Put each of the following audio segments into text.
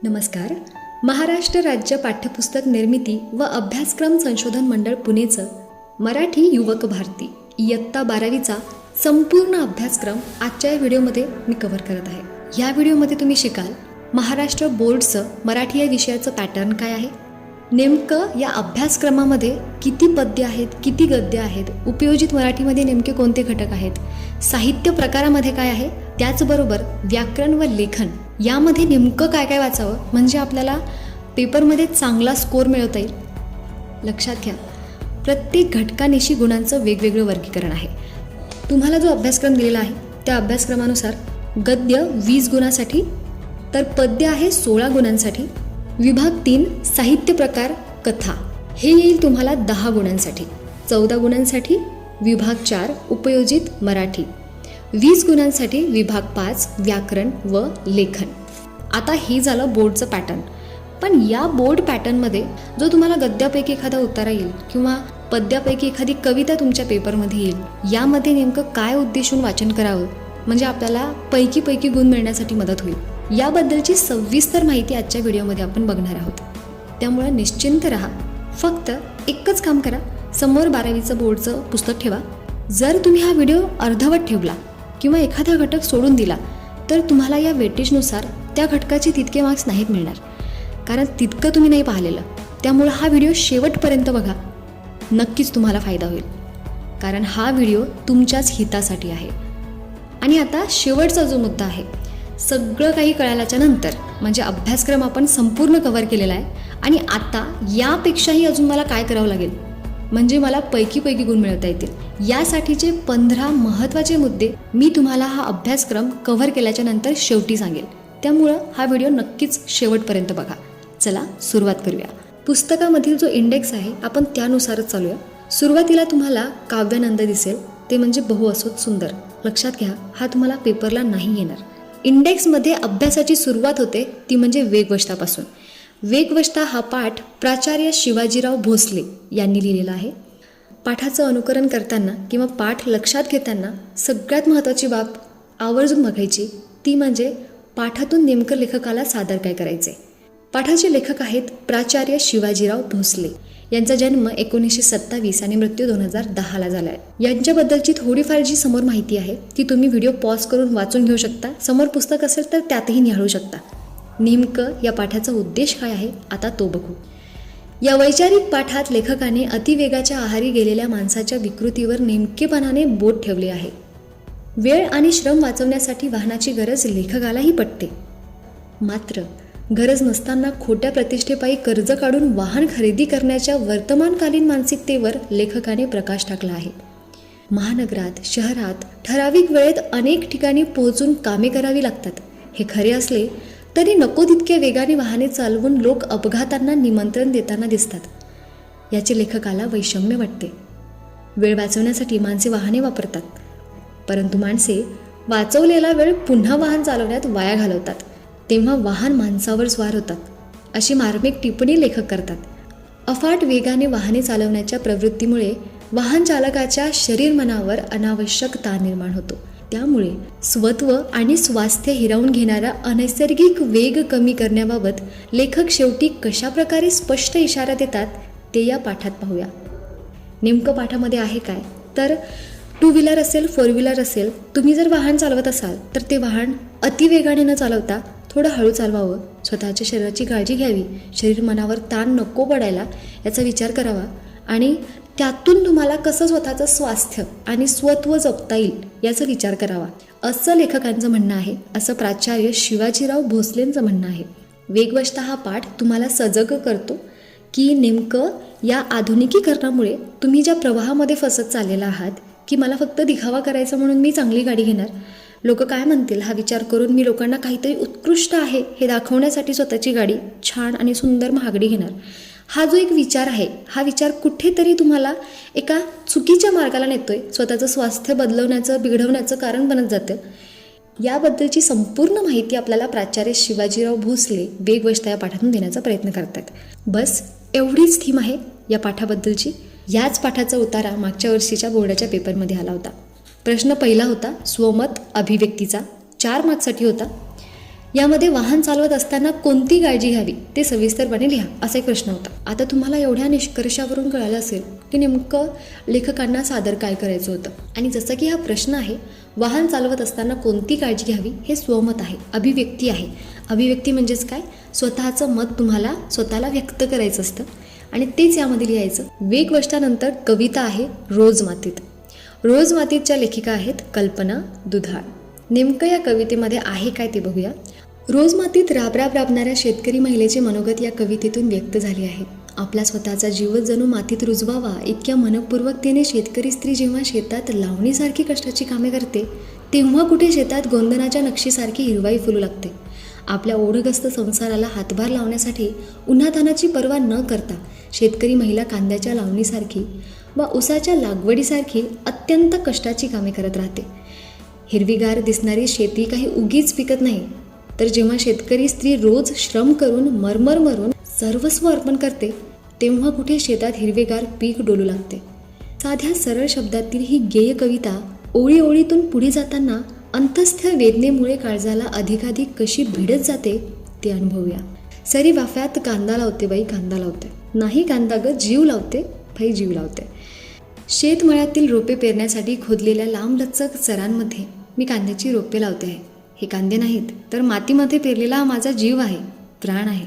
नमस्कार. महाराष्ट्र राज्य पाठ्यपुस्तक निर्मिती व अभ्यासक्रम संशोधन मंडळ पुणेचं मराठी युवक भारती इयत्ता 12वीचा संपूर्ण अभ्यासक्रम आजच्या या व्हिडिओमध्ये मी कव्हर करत आहे. या व्हिडिओमध्ये तुम्ही शिकाल महाराष्ट्र बोर्डचं मराठी या विषयाचं पॅटर्न काय आहे, नेमकं या अभ्यासक्रमामध्ये किती पद्य आहेत, किती गद्य आहेत, उपयोजित मराठीमध्ये नेमके कोणते घटक आहेत, साहित्य प्रकारामध्ये काय आहे, त्याचबरोबर व्याकरण व लेखन यामध्ये नेमकं काय काय वाचावं म्हणजे आपल्याला पेपरमध्ये चांगला स्कोर मिळवता येईल. लक्षात घ्या, प्रत्येक घटकानिशी गुणांचं वेगवेगळं वर्गीकरण आहे. तुम्हाला जो अभ्यासक्रम दिलेला आहे त्या अभ्यासक्रमानुसार गद्य 20 गुणांसाठी, तर पद्य आहे 16 गुणांसाठी, विभाग 3 साहित्य प्रकार कथा हे येईल तुम्हाला 10 गुणांसाठी, 14 गुणांसाठी विभाग 4 उपयोजित मराठी, 20 गुणांसाठी विभाग 5 व्याकरण व लेखन. आता हे झालं बोर्डचं पॅटर्न. पण या बोर्ड पॅटर्नमध्ये जो तुम्हाला गद्यापैकी एखादा उतारा येईल किंवा पद्यापैकी एखादी कविता तुमच्या पेपरमध्ये येईल, यामध्ये नेमकं काय उद्देशून वाचन करावं म्हणजे आपल्याला पैकी गुण मिळण्यासाठी मदत होईल, याबद्दलची सविस्तर माहिती आजच्या व्हिडिओमध्ये आपण बघणार आहोत. त्यामुळे निश्चिंत राहा. फक्त एकच काम करा, समोर 12वीचं बोर्डचं पुस्तक ठेवा. जर तुम्ही हा व्हिडिओ अर्धवट ठेवला किंवा एखादा घटक सोडून दिला तर तुम्हाला या वेटेजनुसार त्या घटकाचे तितके मार्क्स नाहीत मिळणार, कारण तितकं तुम्ही नाही पाहिलेलं. त्यामुळे हा व्हिडिओ शेवटपर्यंत बघा, नक्कीच तुम्हाला फायदा होईल, कारण हा व्हिडिओ तुमच्याच हितासाठी आहे. आणि आता शेवटचा जो मुद्दा आहे, सगळं काही कळाल्याच्या नंतर म्हणजे अभ्यासक्रम आपण संपूर्ण कव्हर केलेला आहे आणि आता यापेक्षाही अजून मला काय करावं लागेल म्हणजे मला पैकी गुण मिळवता येतील, यासाठीचे 15 महत्त्वाचे मुद्दे मी तुम्हाला हा अभ्यासक्रम कव्हर केल्याच्या नंतर शेवटी सांगेल. त्यामुळं हा व्हिडिओ नक्कीच शेवटपर्यंत बघा. चला सुरुवात करूया. पुस्तकामधील जो इंडेक्स आहे आपण त्यानुसारच चालूया. सुरुवातीला तुम्हाला काव्यानंद दिसेल, ते म्हणजे बहु असोत सुंदर. लक्षात घ्या, हा तुम्हाला पेपरला नाही येणार. इंडेक्समध्ये अभ्यासाची सुरुवात होते ती म्हणजे वेगवष्टापासून. वेगवष्टा हा पाठ प्राचार्य शिवाजीराव भोसले यांनी लिहिलेला आहे. पाठाचं अनुकरण करताना किंवा पाठ लक्षात घेताना सगळ्यात महत्त्वाची बाब आवर्जून बघायची ती म्हणजे पाठातून नेमकं लेखकाला सादर काय करायचे. पाठाचे लेखक आहेत प्राचार्य शिवाजीराव भोसले. यांचा जन्म 1927 आणि मृत्यू 2010ला झाला आहे. यांच्याबद्दलची थोडीफार जी समोर माहिती आहे ती तुम्ही व्हिडिओ पॉज करून वाचून घेऊ शकता. समोर पुस्तक असेल तर त्यातही निहाळू शकता. नेमकं या पाठाचा उद्देश काय आहे आता तो बघू. या वैचारिक पाठात लेखकाने अतिवेगाच्या आहारी गेलेल्या माणसाच्या विकृतीवर नेमकेपणाने बोट ठेवले आहे. वेळ आणि श्रम वाचवण्यासाठी वाहनाची गरज लेखकालाही पटते, मात्र गरज नसताना खोट्या प्रतिष्ठेपायी कर्ज काढून वाहन खरेदी करण्याच्या वर्तमानकालीन मानसिकतेवर लेखकाने प्रकाश टाकला आहे. महानगरात, शहरात ठराविक वेळेत अनेक ठिकाणी पोहोचून कामे करावी लागतात. हे खरे असले तरी नको तितक्या वेगाने वाहने चालवून लोक अपघातांना निमंत्रण देताना दिसतात. याचे लेखकाला वैषम्य वाटते. वेळ वाचवण्यासाठी माणसे वाहने वापरतात, परंतु माणसे वाचवलेला वेळ पुन्हा वाहन चालवण्यात वाया घालवतात, तेव्हा वाहन माणसावर स्वार होतात, अशी मार्मिक टिप्पणी लेखक करतात. अफाट वेगाने वाहने चालवण्याच्या प्रवृत्तीमुळे वाहन चालकाच्या शरीर मनावर अनावश्यक ताण निर्माण होतो. त्यामुळे स्वत्व आणि स्वास्थ्य हिरावून घेणारा अनैसर्गिक वेग कमी करण्याबाबत लेखक शेवटी कशा प्रकारे स्पष्ट इशारा देतात ते या पाठात पाहूया. नेमकं पाठामध्ये आहे काय तर 2 व्हीलर असेल, 4 व्हीलर असेल, तुम्ही जर वाहन चालवत असाल तर ते वाहन अतिवेगाने न चालवता थोडं हळू चालवावं. स्वतःच्या शरीराची काळजी घ्यावी, शरीर मनावर ताण नको पडायला याचा विचार करावा आणि त्यातून तुम्हाला कसं स्वतःचं स्वास्थ्य आणि स्वत्व जपता येईल याचा विचार करावा, असं लेखकांचं म्हणणं आहे, असं प्राचार्य शिवाजीराव भोसलेंचं म्हणणं आहे. वेगवष्टा हा पाठ तुम्हाला सजग करतो की नेमकं या आधुनिकीकरणामुळे तुम्ही ज्या प्रवाहामध्ये फसत चाललेला आहात की मला फक्त दिखावा करायचा म्हणून मी चांगली गाडी घेणार, लोक काय म्हणतील हा विचार करून मी लोकांना काहीतरी उत्कृष्ट आहे हे दाखवण्यासाठी स्वतःची गाडी छान आणि सुंदर महागडी घेणार, हा जो एक विचार आहे हा विचार कुठेतरी तुम्हाला एका चुकीच्या मार्गाला नेतोय, स्वतःचं स्वास्थ्य बदलवण्याचं बिघडवण्याचं कारण बनत जातं. याबद्दलची संपूर्ण माहिती आपल्याला प्राचार्य शिवाजीराव भोसले वेगवष्टा या पाठातून देण्याचा प्रयत्न करतात. बस एवढीच थीम आहे या पाठाबद्दलची. याच पाठाचा उतारा मागच्या वर्षीच्या बोर्डाच्या पेपरमध्ये आला होता. प्रश्न पहिला होता स्वमत अभिव्यक्तीचा, 4 मार्क्ससाठी होता. यामध्ये वाहन चालवत असताना कोणती काळजी घ्यावी ते सविस्तरपणे लिहा, असा एक प्रश्न होता. आता तुम्हाला एवढ्या निष्कर्षावरून कळालं असेल की नेमकं लेखकांना सादर काय करायचं होतं. आणि जसं की हा प्रश्न आहे, वाहन चालवत असताना कोणती काळजी घ्यावी, हे स्वमत आहे, अभिव्यक्ती आहे. अभिव्यक्ती म्हणजेच काय, स्वतःचं मत तुम्हाला स्वतःला व्यक्त करायचं असतं आणि तेच यामध्ये लिहायचं. वेगवष्टानंतर कविता आहे रोज मातीत. रोज मातीतच्या लेखिका आहेत कल्पना दुधाळ. नेमकं या कवितेमध्ये आहे काय ते बघूया. रोज मातीत राबराब राबणाऱ्या शेतकरी महिलेचे मनोगत या कवितेतून व्यक्त झाले आहे. आपला स्वतःचा जीवच जणू मातीत रुजवावा इतक्या मनपूर्वकतेने शेतकरी स्त्री जेव्हा शेतात लावणीसारखी कष्टाची कामे करते, तेव्हा कुठे शेतात गोंधनाच्या नक्षीसारखी हिरवाई फुलू लागते. आपल्या ओढगस्त संसाराला हातभार लावण्यासाठी उन्हातानाची पर्वा न करता शेतकरी महिला कांद्याच्या लावणीसारखी व उसाच्या लागवडीसारखी अत्यंत कष्टाची कामे करत राहते. हिरवीगार दिसणारी शेती काही उगीच पिकत नाही, तर जेव्हा शेतकरी स्त्री रोज श्रम करून मरून सर्वस्व अर्पण करते, तेव्हा कुठे शेतात हिरवेगार पीक डोलू लागते. साध्या सरळ शब्दातील ही गेय कविता ओळी ओळीतून पुढे जाताना अंतस्थ वेदनेमुळे काळजाला अधिकाधिक कशी भिडत जाते ते अनुभवूया. सरी वाफ्यात कांदा लावते बाई कांदा लावते, नाही कांदा ग जीव लावते बाई जीव लावते. शेतमळ्यातील रोपे पेरण्यासाठी खोदलेल्या लांबलचक चरांमध्ये मी कांद्याची रोपे लावते आहे. हे कांदे नाहीत, तर मातीमध्ये पेरलेला हा माझा जीव आहे, प्राण आहे.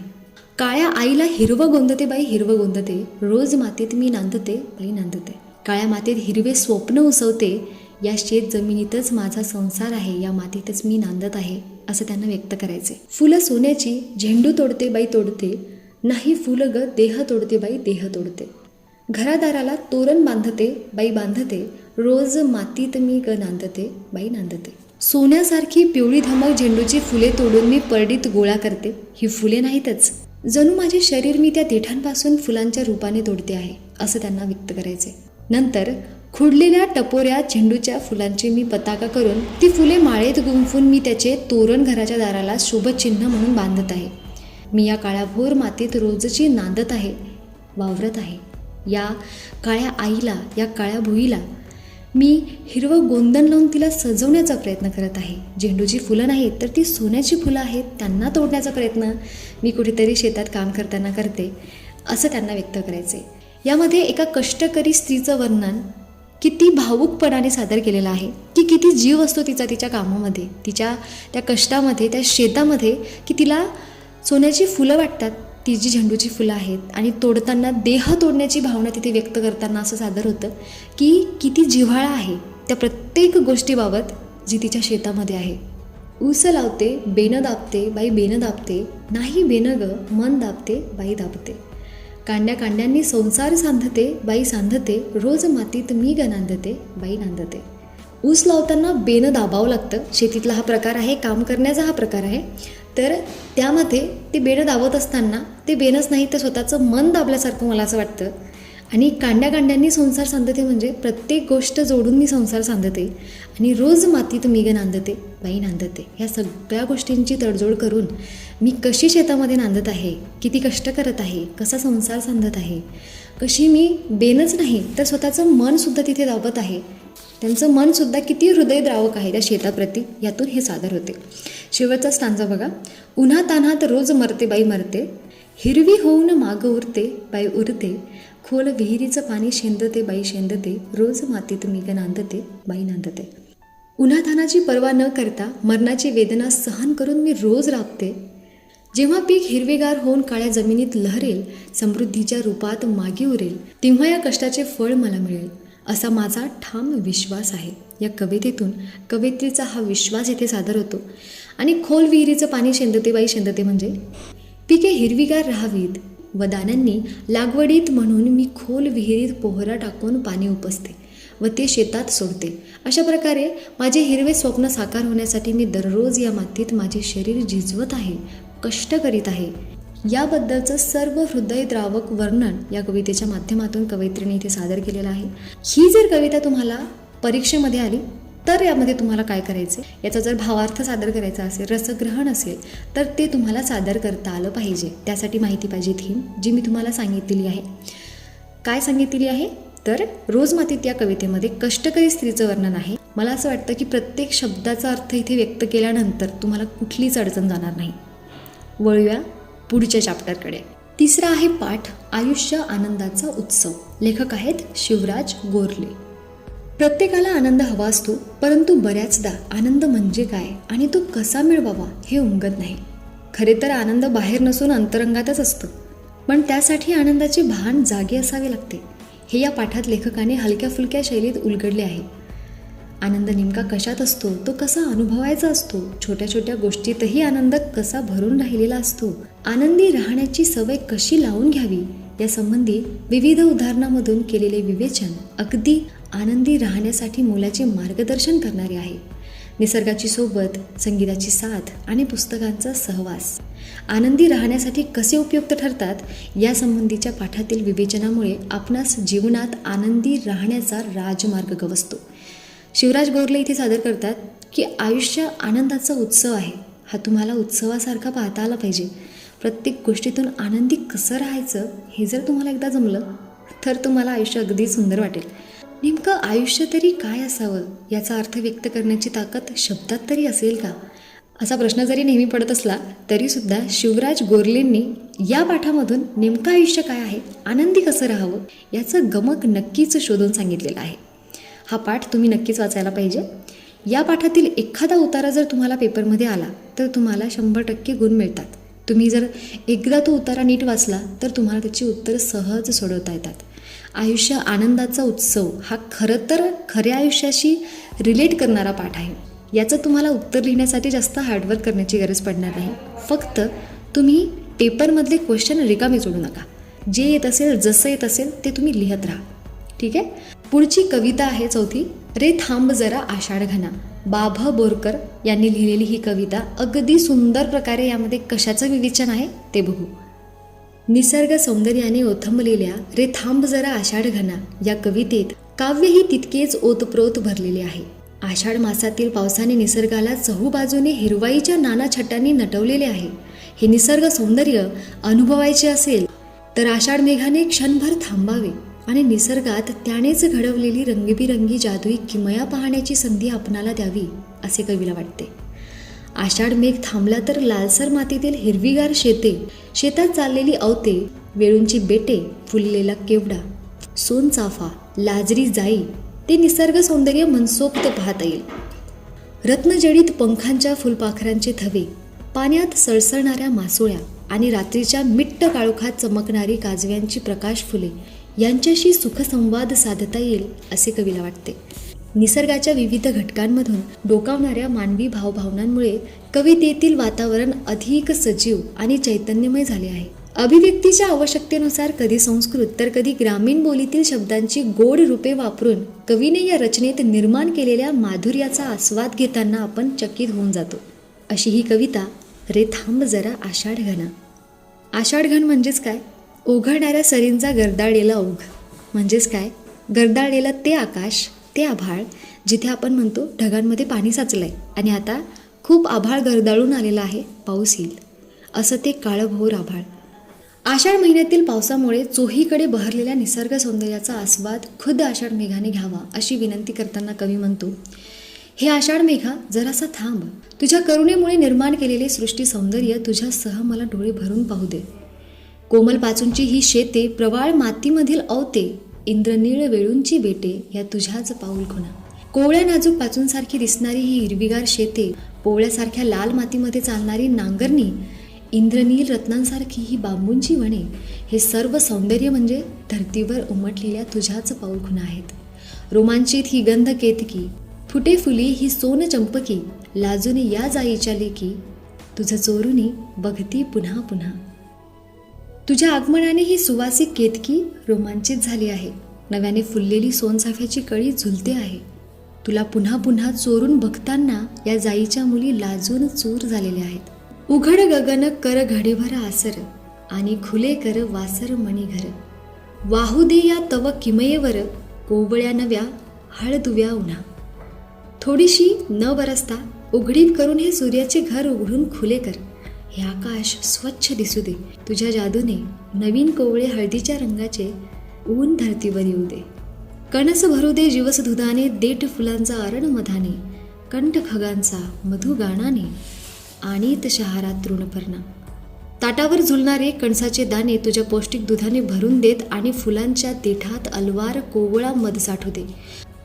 काळ्या आईला हिरवं गोंदते बाई हिरवं गोंदते, रोज मातीत मी नांदते बाई नांदते. काळ्या मातीत हिरवे स्वप्न उसवते, या शेत जमिनीतच माझा संसार आहे, या मातीतच मी नांदत आहे, असं त्यांना व्यक्त करायचे. फुलं सोन्याची झेंडू तोडते बाई तोडते, नाही फुलं ग देह तोडते बाई देह तोडते. घरादाराला तोरण बांधते बाई बांधते, रोज मातीत मी ग नांदते बाई नांदते. सोन्यासारखी पिवळी धमक झेंडूची फुले तोडून मी परडीत गोळा करते, ही फुले नाहीतच, जणू माझे शरीर मी त्या देठांपासून फुलांच्या रूपाने तोडते आहे, असं त्यांना व्यक्त करायचे. नंतर खुडलेल्या टपोऱ्या झेंडूच्या फुलांची मी पताका करून ती फुले माळेत गुंफून मी त्याचे तोरण घराच्या दाराला शुभचिन्ह म्हणून बांधत आहे. मी या काळ्याभोर मातीत रोजची नांदत आहे, वावरत आहे. या काळ्या आईला, या काळ्या भुईला मी हिरवं गोंधन लावून तिला सजवण्याचा प्रयत्न करत आहे. झेंडूची फुलं नाहीत, तर ती सोन्याची फुलं आहेत, त्यांना तोडण्याचा प्रयत्न मी कुठेतरी शेतात काम करताना करते, असं त्यांना व्यक्त करायचे. यामध्ये एका कष्टकरी स्त्रीचं वर्णन किती भावुकपणाने सादर केलेलं आहे की किती जीव असतो तिच्या कामामध्ये, तिच्या त्या कष्टामध्ये, त्या शेतामध्ये, की तिला सोन्याची फुलं वाटतात, ती जी झेंडूची फुलं आहेत. आणि तोडताना देह तोडण्याची भावना तिथे व्यक्त करताना असं सादर होतं की किती जिव्हाळा आहे त्या प्रत्येक गोष्टीबाबत जी तिच्या शेतामध्ये आहे. ऊस लावते बेनं दाबते बाई बेनं दाबते, नाही बेनं ग मन दाबते बाई दाबते. कांड्या कांड्यांनी संसार सांधते बाई सांधते, रोज मातीत मी ग नांदते बाई नांदते. ऊस लावताना बेनं दाबावं लागतं, शेतीतला हा प्रकार आहे, काम करण्याचा हा प्रकार आहे. तर त्यामध्ये ते बेणं दाबत असताना ते बेनच नाही तर स्वतःचं मन दाबल्यासारखं मला असं वाटतं. आणि कांड्या कांड्यांनी संसार सांधते म्हणजे प्रत्येक गोष्ट जोडून मी संसार सांधते आणि रोज मातीत मी ग नांदते बाई नांदते. ह्या सगळ्या गोष्टींची तडजोड करून मी कशी शेतामध्ये नांदत आहे, किती कष्ट करत आहे, कसा संसार सांधत आहे, कशी मी बेनच नाही तर स्वतःचं मनसुद्धा तिथे दाबत आहे, त्यांचं मनसुद्धा किती हृदयद्रावक आहे त्या शेताप्रती, यातून हे सादर होते. शेवटचा स्टांजा बघा. उन्हातान्हात रोज मरते बाई मरते, हिरवी होऊन मागं उरते बाई उरते, खोल विहिरीचं पाणी शेंदते बाई शेंदते, रोज मातीत मी ग नांदते बाई नांदते. उन्हातान्हाची पर्वा न करता मरणाची वेदना सहन करून मी रोज राबते. जेव्हा पीक हिरवेगार होऊन काळ्या जमिनीत लहरेल, समृद्धीच्या रूपात मागे उरेल, तेव्हा या कष्टाचे फळ मला मिळेल, असा माझा ठाम विश्वास आहे. या कवितेतून कवयित्रीचा हा विश्वास इथे सादर होतो. आणि खोल विहिरीचं पाणी शेंदते बाई शेंदते म्हणजे पिके हिरवीगार राहावीत व दाण्यांनी लागवडीत म्हणून मी खोल विहिरीत पोहरा टाकून पाणी उपसते व ते शेतात सोडते. अशा प्रकारे माझे हिरवे स्वप्न साकार होण्यासाठी मी दररोज या मातीत माझे शरीर झिजवत आहे, कष्ट करीत आहे. याबद्दलचं सर्व हृदयद्रावक वर्णन या कवितेच्या माध्यमातून कवयित्रीने इथे सादर केलेलं आहे. ही जर कविता तुम्हाला परीक्षेमध्ये आली तर यामध्ये तुम्हाला काय करायचे, याचा जर भावार्थ सादर करायचा असेल, रसग्रहण असेल, तर ते तुम्हाला सादर करता आलं पाहिजे. त्यासाठी माहिती पाहिजे थीम जी मी तुम्हाला सांगितलेली आहे. काय सांगितलेली आहे तर रोज मातीत या कवितेमध्ये कष्टकरी स्त्रीचं वर्णन आहे. मला असं वाटतं की प्रत्येक शब्दाचा अर्थ इथे व्यक्त केल्यानंतर तुम्हाला कुठलीच अडचण जाणार नाही. वळूया पुढच्या चॅप्टरकडे. तिसरा आहे पाठ आयुष्य आनंदाचा उत्सव. लेखक आहेत शिवराज गोरले. प्रत्येकाला आनंद हवा असतो, परंतु बऱ्याचदा आनंद म्हणजे काय आणि तो कसा मिळवावा हे उमगत नाही. खरे तर आनंद बाहेर नसून अंतरंगातच असतो, पण त्यासाठी आनंदाचे भान जागे असावे लागते. हे या पाठात लेखकाने हलक्या फुलक्या शैलीत उलगडले आहे. आनंद नेमका कशात असतो, तो कसा अनुभवायचा असतो, छोट्या छोट्या गोष्टीतही आनंद कसा भरून राहिलेला असतो, आनंदी राहण्याची सवय कशी लावून घ्यावी यासंबंधी विविध उदाहरणामधून केलेले विवेचन अगदी आनंदी राहण्यासाठी मोलाचे मार्गदर्शन करणारे आहे. निसर्गाची सोबत, संगीताची साथ आणि पुस्तकांचा सहवास आनंदी राहण्यासाठी कसे उपयुक्त ठरतात यासंबंधीच्या पाठातील विवेचनामुळे आपणास जीवनात आनंदी राहण्याचा राजमार्ग गवसतो. शिवराज गोरले इथे सादर करतात की आयुष्य आनंदाचा उत्सव आहे. हा तुम्हाला उत्सवासारखा पाहता आला पाहिजे. प्रत्येक गोष्टीतून आनंदी कसं राहायचं हे जर तुम्हाला एकदा जमलं तर तुम्हाला आयुष्य अगदी सुंदर वाटेल. नेमकं आयुष्य तरी काय असावं याचा अर्थ व्यक्त करण्याची ताकद शब्दात तरी असेल का, असा प्रश्न जरी नेहमी पडत असला तरीसुद्धा शिवराज गोरलेंनी या पाठामधून नेमकं आयुष्य काय आहे, आनंदी कसं राहावं याचं गमक नक्कीच शोधून सांगितलेलं आहे. हा पाठ तुम्ही नक्कीच वाचायला पाहिजे. या पाठातील एखादा उतारा जर तुम्हाला पेपरमध्ये आला तर तुम्हाला 100% गुण मिळतात. तुम्ही जर एकदा तो उतारा नीट वाचला तर तुम्हाला त्याची उत्तरं सहज सोडवता येतात. आयुष्य आनंदाचा उत्सव हा खरं तर खऱ्या आयुष्याशी रिलेट करणारा पाठ आहे. याचं तुम्हाला उत्तर लिहिण्यासाठी जास्त हार्डवर्क करण्याची गरज पडणार नाही. फक्त तुम्ही पेपरमधले क्वेश्चन रिकामे सोडू नका. जे येत असेल, जसं येत असेल ते तुम्ही लिहत राहा. ठीक आहे. पुढची कविता आहे चौथी. रे थांब जरा आषाढ घना. बाभ बोरकर यांनी लिहिलेली ही कविता अगदी सुंदर प्रकारे यामध्ये कशाचं विवेचन आहे ते बघू. निसर्ग सौंदर्याने ओथंबलेल्या रे थांब जरा आषाढ घना या कवितेत काव्यही तितकेच ओतप्रोत भरलेले आहे. आषाढ मासातील पावसाने निसर्गाला चहूबाजूने हिरवाईच्या नाना छटांनी नटवलेले आहे. हे निसर्ग सौंदर्य अनुभवायचे असेल तर आषाढ मेघाने क्षणभर थांबावे आणि निसर्गात त्यानेच घडवलेली रंगीबिरंगी जादुई किमया पाहण्याची संधी आपणाला द्यावी असे कवीला वाटते. आषाढ मेघ थांबला तर लालसर मातीतील हिरवीगार शेते, शेतात चाललेली अवते, वेळूंची बेटे, फुललेला केवडा, सोनचाफा, लाजरी जाई ते निसर्ग सौंदर्य मनसोक्त पाहता येईल. रत्नजडित पंखांच्या फुलपाखरांचे थवे, पाण्यात सळसळणाऱ्या मासोळ्या आणि रात्रीच्या मिट्ट काळोखात चमकणारी काजव्यांची प्रकाश फुले यांच्याशी सुखसंवाद साधता येईल असे कवीला वाटते. निसर्गाच्या विविध घटकांमधून डोकावणाऱ्या मानवी भावभावनांमुळे कवितेतील वातावरण अधिक सजीव आणि चैतन्यमय झाले आहे. अभिव्यक्तीच्या आवश्यकतेनुसार कधी संस्कृत तर कधी ग्रामीण बोलीतील शब्दांची गोड रूपे वापरून कवीने या रचनेत निर्माण केलेल्या माधुर्याचा आस्वाद घेताना आपण चकित होऊन जातो. अशी ही कविता रे थांब जरा आषाढ घना. आषाढ घन म्हणजेच काय? ओघळणाऱ्या सरींचा गर्दाळलेला ओघ म्हणजेच काय? गर्दाळलेलं ते आकाश, ते आभाळ जिथे आपण म्हणतो ढगांमध्ये पाणी साचलंय आणि आता खूप आभाळ गर्दाळून आलेला आहे, पाऊस येईल, असं ते काळभोर आभाळ. आषाढ महिन्यातील पावसामुळे चोहीकडे बहरलेल्या निसर्ग सौंदर्याचा आस्वाद खुद्द आषाढ मेघाने घ्यावा अशी विनंती करताना कवी म्हणतो, हे आषाढ मेघा जरासा थांब. तुझ्या करुणेमुळे निर्माण केलेले सृष्टी सौंदर्य तुझ्यासह मला डोळे भरून पाहू दे. कोमल पाचूंची ही शेते, प्रवाळ मातीमधील अवते, इंद्रनीळ वेळूंची बेटे या तुझ्याच पाऊल खुणा. कोवळ्या नाजूक पाचूंसारखी दिसणारी ही हिरवीगार शेते, पोवळ्यासारख्या लाल मातीमध्ये चालणारी नांगरणी, इंद्रनील रत्नांसारखी ही बांबूंची वने, हे सर्व सौंदर्य म्हणजे धर्तीवर उमटलेल्या तुझ्याच पाऊल खुणा आहेत. रोमांचित ही गंध केतकी, फुटे फुली ही सोन चंपकी, लाजूने या जाईच्या लेकी, तुझं चोरुनी बघती पुन्हा पुन्हा. तुझ्या आगमनाने ही सुवासिक केतकी रोमांचित झाली आहे. नव्याने फुललेली सोनचाफ्याची कळी झुलते आहे. तुला पुन्हा पुन्हा चोरून बघताना या जाईच्या मुली लाजून चूर झालेल्या आहेत. उघड गगन कर घडीभर आसर आणि खुले कर वासर मणिघर. वाहू दे या तव किमयेवर कोवळ्या नव्या हळदुव्या उन्हा. थोडीशी न बरसता उघडीप करून हे सूर्याचे घर उघडून खुले कर. हे आकाश स्वच्छ दिसू दे. तुझ्या जादूने नवीन कोवळे हळदीच्या रंगाचे ऊन धरतीवर येऊ दे. कणस भरू दे जीवस दुधाने, देठ फुलांचा अरण मधाने, कंठ खगांचा मधु गाणाने, आणीत शहारात तृणपर्णा. ताटावर झुलणारे कणसाचे दाणे तुझ्या पौष्टिक दुधाने भरून देत आणि फुलांच्या देठात अलवार कोवळा मध साठू दे.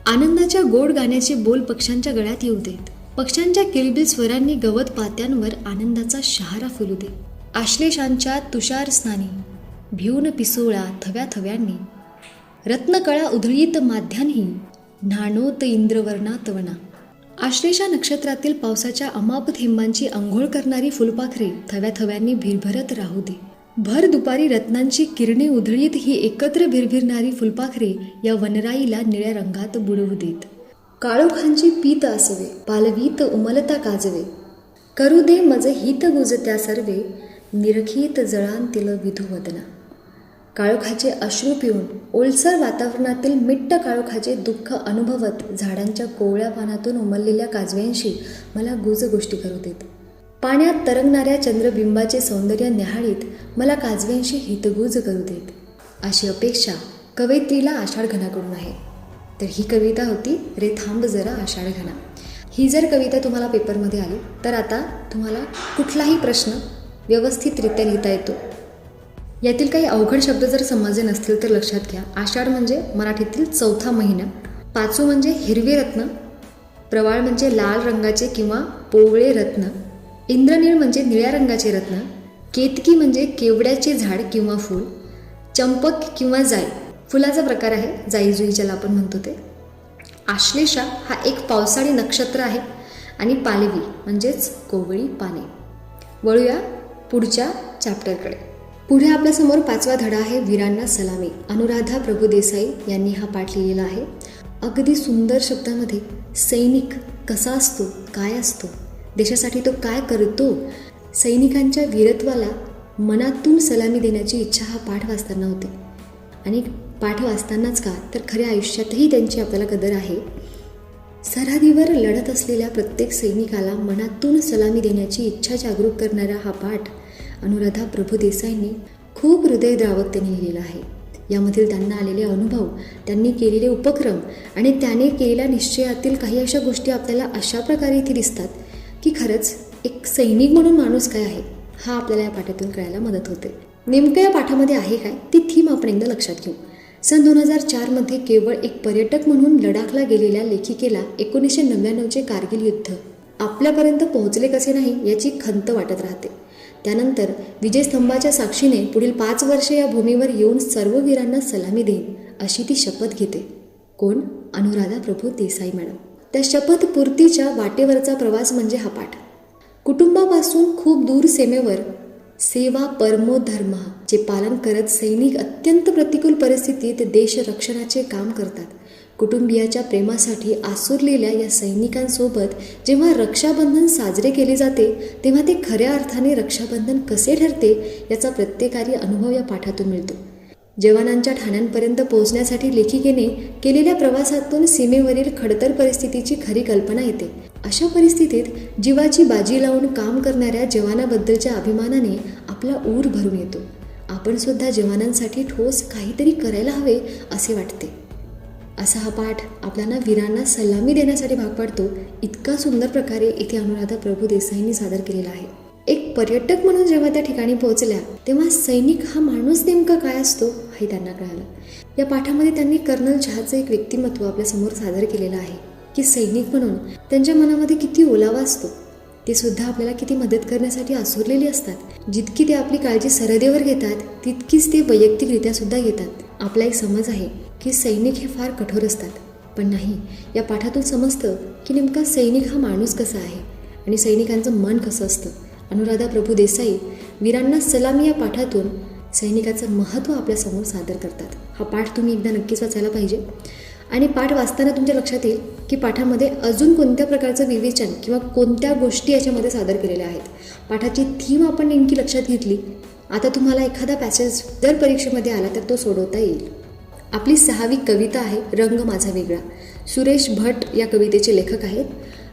आनंदाच्या गोड गाण्याचे बोल पक्ष्यांच्या गळ्यात येऊ देत. पक्ष्यांच्या किलबिल स्वरांनी गवत पात्यांवर आनंदाचा शहारा फुलू दे. आश्लेषांच्या तुषार स्नानी भिवून पिसोळा थव्या थव्यांनी, रत्नकळा उधळीत माध्यांनी, न्हाणोत इंद्रवर्णात वना. आश्लेषा नक्षत्रातील पावसाच्या अमाप थेंबांची अंघोळ करणारी फुलपाखरे थव्या थव्यांनी भिरभरत राहू दे. भर दुपारी रत्नांची किरणे उधळीत ही एकत्र भिरभिरणारी फुलपाखरे या वनराईला निळ्या रंगात बुडवू देत. काळोखांची पीत आसवे, पालवीत उमलता काजवे, करू दे मज हित गुज त्या सर्वे, निरखीत जळांतील विधुवदना. काळोखाचे अश्रू पिऊन ओलसर वातावरणातील मिट्ट काळोखाचे दुःख अनुभवत झाडांच्या कोवळ्या पानातून उमललेल्या काजव्यांशी मला गुज गोष्टी करू देत. पाण्यात तरंगणाऱ्या चंद्रबिंबाचे सौंदर्य न्याहाळीत मला काजव्यांशी हितगुज करू देत. अशी अपेक्षा कवयित्रीला आषाढ घनाकडून आहे. तर ही कविता होती रे थांब जरा आषाढ घना. ही जर कविता तुम्हाला पेपरमध्ये आली तर आता तुम्हाला कुठलाही प्रश्न व्यवस्थितरित्या लिहिता येतो. यातील काही अवघड शब्द जर समजले नसतील तर लक्षात घ्या. आषाढ म्हणजे मराठीतील चौथा महिना, पाचू म्हणजे हिरवे रत्न, प्रवाळ म्हणजे लाल रंगाचे किंवा पोवळे रत्न, इंद्रनीळ म्हणजे निळ्या रंगाचे रत्न, केतकी म्हणजे केवड्याचे झाड किंवा फूल, चंपक किंवा जाई फुलाचा प्रकार आहे, जाईजुई ज्याला आपण म्हणतो ते. आश्लेषा हा एक पावसाळी नक्षत्र आहे आणि पालवी म्हणजेच कोवळी पाने. वळूया पुढच्या चॅप्टरकडे. पुढे आपल्यासमोर 5वा धडा आहे वीरांना सलामी. अनुराधा प्रभुदेसाई यांनी हा पाठ लिहिलेला आहे. अगदी सुंदर शब्दामध्ये सैनिक कसा असतो, काय असतो, देशासाठी तो काय करतो, सैनिकांच्या वीरत्वाला मनातून सलामी देण्याची इच्छा हा पाठ वाचताना होते. आणि पाठ वाचतानाच का तर खऱ्या आयुष्यातही त्यांची आपल्याला कदर आहे. सरहदीवर लढत असलेल्या प्रत्येक सैनिकाला मनातून सलामी देण्याची इच्छा जागरूक करणारा हा पाठ अनुराधा प्रभुदेसाईंनी खूप हृदयद्रावक त्यांनी लिहिलेला आहे. यामधील त्यांना आलेले अनुभव, त्यांनी केलेले उपक्रम आणि त्याने केलेल्या निश्चयातील काही अशा गोष्टी आपल्याला अशा प्रकारे इथे दिसतात की खरंच एक सैनिक म्हणून माणूस काय आहे हा आपल्याला या पाठातून कळायला मदत होते. नेमकं या पाठामध्ये आहे काय ती थीम आपण एकदा लक्षात घेऊ. सन 2004मध्ये केवळ एक पर्यटक म्हणून लडाखला गेलेल्या लेखिकेला 1999चे कारगिल युद्ध आपल्यापर्यंत पोहोचले कसे नाही याची खंत वाटत राहते. त्यानंतर विजयस्तंभाच्या साक्षीने पुढील 5 वर्षे या भूमीवर येऊन सर्व वीरांना सलामी देईन अशी ती शपथ घेते. कोण? अनुराधा प्रभुदेसाई मॅडम. त्या शपथपूर्तीच्या वाटेवरचा प्रवास म्हणजे हा पाठ. कुटुंबापासून खूप दूर सीमेवर सेवा परमो धर्म चे पालन करत सैनिक अत्यंत प्रतिकूल परिस्थितीत देश रक्षणाचे काम करतात. कुटुंबियाच्या प्रेमासाठी आसुरलेल्या या सैनिकांसोबत जेव्हा रक्षाबंधन साजरे केले जाते तेव्हा ते खऱ्या अर्थाने रक्षाबंधन कसे ठरते याचा प्रत्येकारी अनुभव या पाठातून मिळतो. जवानांच्या ठाण्यांपर्यंत पोहोचण्यासाठी लेखिकेने केलेल्या प्रवासातून सीमेवरील खडतर परिस्थितीची खरी कल्पना येते. अशा परिस्थितीत जीवाची बाजी लावून काम करणाऱ्या जवानाबद्दलच्या अभिमानाने आपला ऊर भरून येतो. आपण सुद्धा जवानांसाठी ठोस काहीतरी करायला हवे असे वाटते. असा हा पाठ आपल्याला वीरांना सलामी देण्यासाठी भाग पाडतो. इतका सुंदर प्रकारे इथे अनुराधा प्रभुदेसाईंनी सादर केलेला आहे. एक पर्यटक म्हणून जेव्हा त्या ठिकाणी पोहोचल्या तेव्हा सैनिक हा माणूस नेमका काय असतो हे त्यांना कळालं. या पाठामध्ये त्यांनी कर्नल शहाचं एक व्यक्तिमत्व आपल्यासमोर सादर केलेलं आहे की सैनिक म्हणून त्यांच्या मनामध्ये किती ओलावा असतो. ते सुद्धा आपल्याला किती मदत करण्यासाठी आसुरलेले असतात. जितकी ते आपली काळजी सरहदेवर घेतात तितकीच ते वैयक्तिकरित्या सुद्धा घेतात. आपला एक समज आहे की सैनिक हे फार कठोर असतात, पण नाही, या पाठातून समजतं की नेमका सैनिक हा माणूस कसा आहे आणि सैनिकांचं मन कसं असतं. अनुराधा प्रभुदेसाई वीरांना सलामी या पाठातून सैनिकाचं महत्त्व आपल्यासमोर सादर करतात. हा पाठ तुम्ही एकदा नक्कीच वाचायला पाहिजे. आणि पाठ वाचताना तुमच्या लक्षात येईल की पाठामध्ये अजून कोणत्या प्रकारचं विवेचन किंवा कोणत्या गोष्टी याच्यामध्ये सादर केलेल्या आहेत. पाठाची थीम आपण नेमकी लक्षात घेतली. आता तुम्हाला एखादा पॅसेज जर परीक्षेमध्ये आला तर तो सोडवता येईल. आपली 6वी कविता आहे रंग माझा वेगळा. सुरेश भट या कवितेचे लेखक आहेत.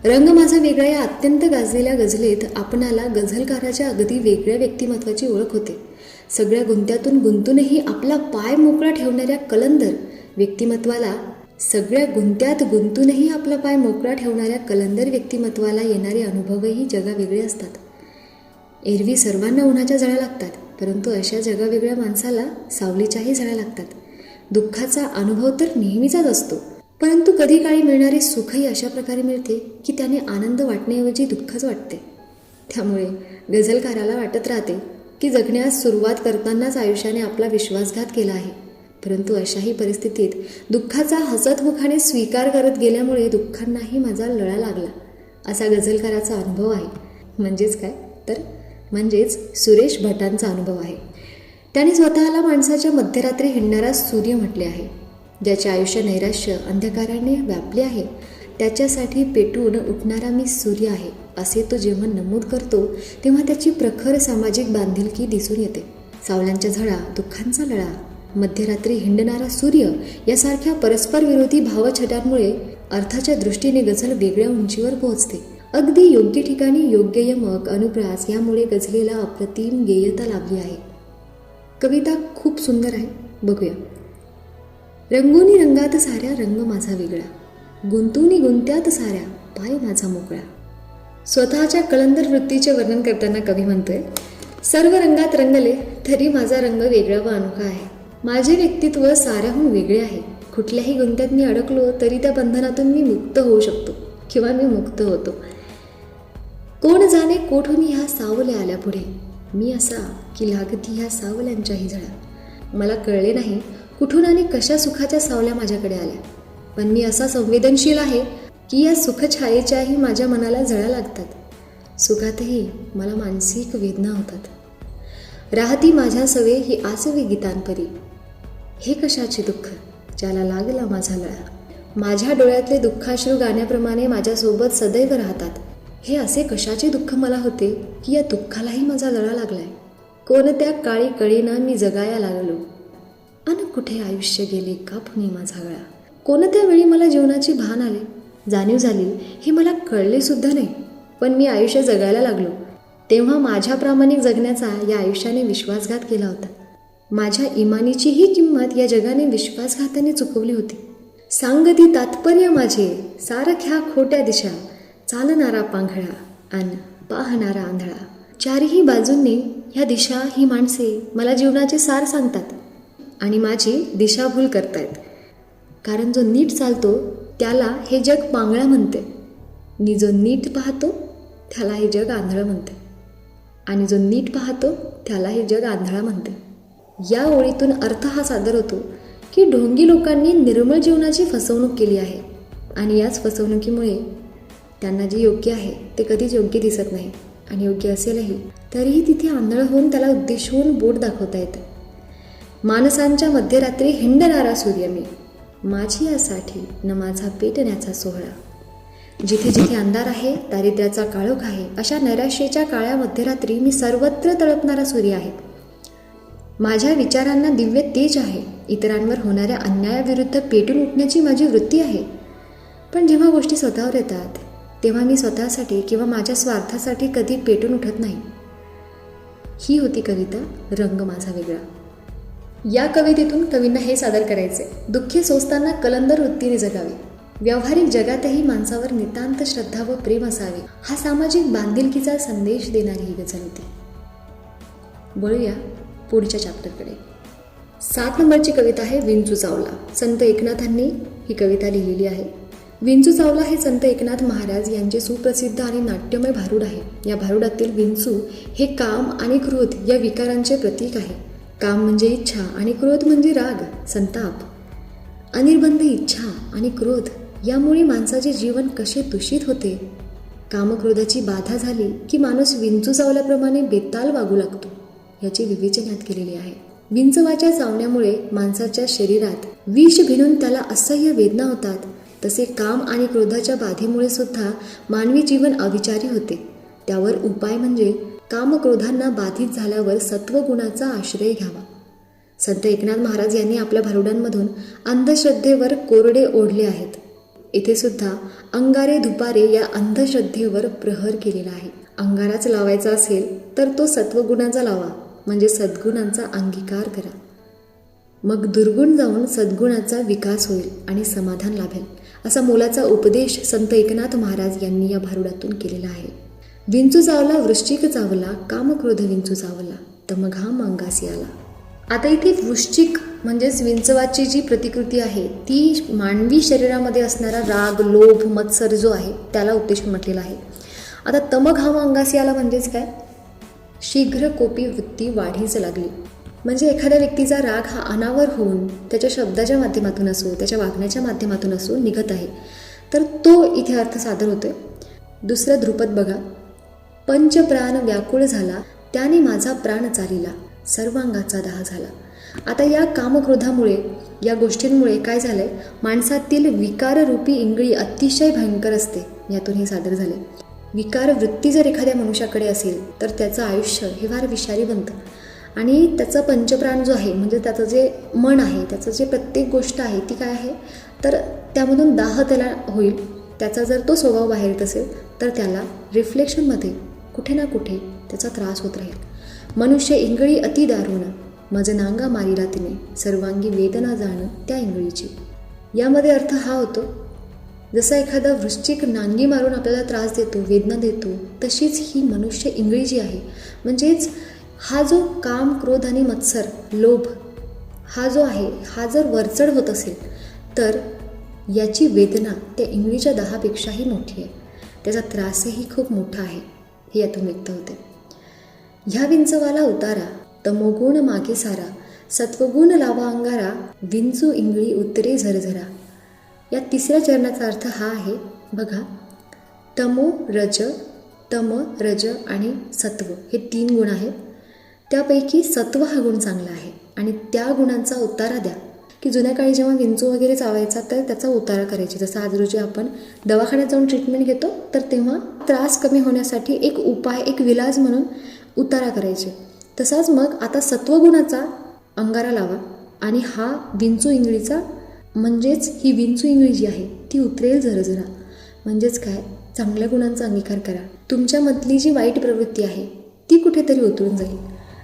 रंग माझा वेगळा या अत्यंत गाजलेल्या गझलेत आपणाला गझलकाराच्या अगदी वेगळ्या व्यक्तिमत्वाची ओळख होते. सगळ्या गुंत्यातून गुंतूनही आपला पाय मोकळा ठेवणाऱ्या कलंदर व्यक्तिमत्वाला सगळ्या गुंत्यात गुंतूनही आपला पाय मोकळा ठेवणाऱ्या कलंदर व्यक्तिमत्वाला येणारे अनुभवही जगावेगळे असतात. एरवी सर्वांना उन्हाच्या झळा लागतात, परंतु अशा जगावेगळ्या माणसाला सावलीच्याही झळा लागतात. दुःखाचा अनुभव तर नेहमीचाच असतो, परंतु कधी काळी मिळणारे सुखही अशा प्रकारे मिळते की त्याने आनंद वाटण्याऐवजी दुःखच वाटते. त्यामुळे गझलकाराला वाटत राहते की जगण्यास सुरुवात करतानाच आयुष्याने आपला विश्वासघात केला आहे. परंतु अशाही परिस्थितीत दुःखाचा हसतमुखाने स्वीकार करत गेल्यामुळे दुःखांनाही माझा लळा लागला, असा गझलकाराचा अनुभव आहे. म्हणजेच काय तर सुरेश भटांचा अनुभव आहे. त्याने स्वतःला माणसाच्या मध्यरात्री हिंडणारा सूर्य म्हटले आहे. ज्याचे आयुष्य नैराश्य अंधकाराने व्यापले आहे, त्याच्यासाठी पेटून उठणारा मी सूर्य आहे, असे तो जेव्हा नमूद करतो तेव्हा त्याची प्रखर सामाजिक बांधिलकी दिसून येते. सावल्यांच्या झळा, दुःखांचा लळा, मध्यरात्री हिंडणारा सूर्य यासारख्या परस्पर विरोधी भावछटांमुळे अर्थाच्या दृष्टीने गझल वेगळ्या उंचीवर पोहोचते. अगदी योग्य ठिकाणी योग्य यमक, अनुप्रास यामुळे गझलेला अप्रतिम गेयता लाभली आहे. कविता खूप सुंदर आहे, बघूया. रंगोनी रंगात साऱ्या रंग माझा वेगळा, गुंतूनी गुंत्यात साऱ्या पाय माझा मोकळा. स्वतःच्या कलंदर वृत्तीचे वर्णन करताना कवी म्हणतोय, सर्व रंगात रंगले तरी माझा रंग वेगळा व अनोखा आहे. माझे व्यक्तित्व साऱ्याहून वेगळे आहे. कुठल्याही गुंत्यात मी अडकलो तरी त्या बंधनातून मी मुक्त होऊ शकतो किंवा मी मुक्त होतो. कोण जाणे कोठून ह्या सावल्या आल्या पुढे, मी असा की लागती ह्या सावल्यांच्याही झळा. मला कळले नाही कुठून आणि कशा सुखाच्या सावल्या माझ्याकडे आल्या, पण मी असा संवेदनशील आहे की या सुखछायेच्याही माझ्या मनाला झळा लागतात. सुखातही मला मानसिक वेदना होतात. राहती माझ्या सवे ही आसवे गीतांपरी, हे कशाचे दुःख ज्याला लागला माझा लळा. माझ्या डोळ्यातले दुःखाश्रू गाण्याप्रमाणे माझ्यासोबत सदैव राहतात. हे असे कशाचे दुःख मला होते की या दुःखालाही माझा लळा लागलाय. कोणत्या काळी कळीनं मी जगाया लागलो, अन कुठे आयुष्य गेले कापुनी माझा गळा. कोणत्या वेळी मला जीवनाची भान आले, जाणीव झाली हे मला कळले सुद्धा नाही, पण मी आयुष्य जगायला लागलो. तेव्हा माझ्या प्रामाणिक जगण्याचा या आयुष्याने विश्वासघात केला होता. माझ्या इमानीचीही किंमत या जगाने विश्वासघाताने चुकवली होती. सांगती तात्पर्य माझे सारख्या खोट्या दिशा, चालणारा पांघळा अन पाहणारा आंधळा. चारही बाजूंनी ह्या दिशा, ही माणसे मला जीवनाचे सार सांगतात आणि माझी दिशाभूल करतायत. कारण जो नीट चालतो त्याला हे जग पांगळा म्हणते, आणि जो नीट पाहतो त्याला हे जग आंधळं म्हणते, आणि जो नीट पाहतो त्याला हे जग आंधळा म्हणते. या ओळीतून अर्थ हा सादर होतो की ढोंगी लोकांनी निर्मळ जीवनाची फसवणूक केली आहे आणि याच फसवणुकीमुळे त्यांना जे योग्य आहे ते कधीच योग्य दिसत नाही, आणि योग्य असेलही तरीही तिथे आंधळ होऊन त्याला उद्देशून बोट दाखवता येतं. माणसांच्या मध्यरात्री हिंडणारा सूर्य मी, माझी यासाठी न माझा पेटण्याचा सोहळा. जिथे जिथे अंधार आहे, दारिद्र्याचा काळोख आहे, अशा नैराश्याच्या काळ्या मध्यरात्री मी सर्वत्र तळपणारा सूर्य आहे. माझ्या विचारांना दिव्य तेज आहे. इतरांवर होणाऱ्या अन्यायाविरुद्ध पेटून उठण्याची माझी वृत्ती आहे. पण जेव्हा गोष्टी स्वतःवर येतात तेव्हा मी स्वतःसाठी किंवा माझ्या स्वार्थासाठी कधी पेटून उठत नाही. ही होती कविता रंग माझा वेगळा. या कवितेतून कवींना हे सादर करायचे, दुःखे सोसताना कलंदर वृत्तीने जगावे. व्यावहारिक जगातही माणसावर नितांत श्रद्धा व प्रेम असावे, हा सामाजिक बांधिलकीचा संदेश देणारी ही गझल होती. वळूया पुढच्या चॅप्टरकडे. 7 नंबरची कविता आहे विंचू चावला. संत एकनाथांनी ही कविता लिहिलेली आहे. विंचू चावला हे संत एकनाथ महाराज यांचे सुप्रसिद्ध आणि नाट्यमय भारूड आहे. या भारुडातील विंचू हे काम आणि क्रोध या विकारांचे प्रतीक आहे. काम म्हणजे इच्छा आणि क्रोध म्हणजे राग, संताप. अनिर्बंध इच्छा आणि क्रोध यामुळे माणसाचे जीवन कसे दूषित होते. कामक्रोधाची बाधा झाली की माणूस विंचू चावल्याप्रमाणे बेताल वागू लागतो, याची विवेचनात केलेली आहे. विंचवाच्या चावण्यामुळे माणसाच्या शरीरात विष भिनून त्याला असह्य वेदना होतात. तसे काम आणि क्रोधाच्या बाधेमुळे सुद्धा मानवी जीवन अविचारी होते. त्यावर उपाय म्हणजे कामक्रोधांना बाधित झाल्यावर सत्वगुणाचा आश्रय घ्यावा. संत एकनाथ महाराज यांनी आपल्या भारुडांमधून अंधश्रद्धेवर कोरडे ओढले आहेत. इथे सुद्धा अंगारे धुपारे या अंधश्रद्धेवर प्रहर केलेला आहे. अंगाराच लावायचा असेल तर तो सत्वगुणाचा लावा, म्हणजे सद्गुणांचा अंगीकार करा. मग दुर्गुण जाऊन सद्गुणाचा विकास होईल आणि समाधान लाभेल, असा मोलाचा उपदेश संत एकनाथ महाराज यांनी या भारुडातून केलेला आहे. विंचू चावला वृश्चिक चावला, कामक्रोध विंचू चावला, तमघाम अंगासी आला. आता इथे वृश्चिक म्हणजेच विंचवाची जी प्रतिकृती आहे ती मानवी शरीरामध्ये असणारा राग, लोभ, मत्सर जो आहे त्याला उद्देशून म्हटलेला आहे. आता तमघाम अंगासी आला म्हणजेच काय, शीघ्र कोपी वृत्ती वाढीच लागली. म्हणजे एखाद्या व्यक्तीचा राग हा अनावर होऊन त्याच्या शब्दाच्या माध्यमातून असो, त्याच्या वागण्याच्या माध्यमातून असो निघत आहे, तर तो इथे अर्थ सादर होतोय. दुसरं ध्रुपद बघा, पंचप्राण व्याकुळ झाला, त्याने माझा प्राण चालिला, सर्वांगाचा दाह झाला. आता या कामक्रोधामुळे, या गोष्टींमुळे काय झालंय, माणसातील विकाररूपी इंगळी अतिशय भयंकर असते, यातून हे सादर झाले. विकार वृत्ती जर एखाद्या मनुष्याकडे असेल तर त्याचं आयुष्य हे फार विषारी बनतं आणि त्याचा पंचप्राण जो आहे म्हणजे त्याचं जे मन आहे, त्याचं जे प्रत्येक गोष्ट आहे ती काय आहे, तर त्यामधून दाह त्याला होईल. त्याचा जर तो स्वभाव बाहेर येत असेल तर त्याला रिफ्लेक्शनमध्ये कुठे ना कुठे त्याचा त्रास होत राहील. मनुष्य इंगळी अति दारुण, मज नांगा मारिला तिने, सर्वांगी वेदना जाण त्या इंगळीची. यामध्ये अर्थ हा होतो, जसा एखादा वृश्चिक नांगी मारून आपल्याला त्रास देतो, वेदना देतो, तशीच ही मनुष्य इंगळी जी आहे, म्हणजेच हा जो काम, क्रोध आणि मत्सर, लोभ हा जो आहे, हा जर वरचढ होत असेल तर याची वेदना त्या इंगळीच्या दाहापेक्षाही मोठी आहे, त्याचा त्रासही खूप मोठा आहे, हे यातून व्यक्त होते. ह्या विंचवाला उतारा, तमोगुण मागे सारा, सत्वगुण लावा अंगारा, विंचू इंगळी उतरे झरझरा. या तिसऱ्या चरणाचा अर्थ हा आहे बघा, तमो रज, तम रज आणि सत्व हे 3 गुण आहेत. त्यापैकी सत्व हा गुण चांगला आहे आणि त्या गुणांचा उतारा द्या, की जुन्या काळी जेव्हा विंचू वगैरे चावायचा तर त्याचा उतारा करायचे. जसं आज रोजी आपण दवाखान्यात जाऊन ट्रीटमेंट घेतो तर तेव्हा त्रास कमी होण्यासाठी एक उपाय, एक विलाज म्हणून उतारा करायचे. तसाच मग आता सत्वगुणाचा अंगारा लावा आणि हा विंचू इंगळीचा, म्हणजेच ही विंचू इंगळी जी आहे ती उतरेल झरझरा. म्हणजेच काय, चांगल्या गुणांचा अंगीकार करा. तुमच्यामधली जी वाईट प्रवृत्ती आहे ती कुठेतरी उतरून जाईल.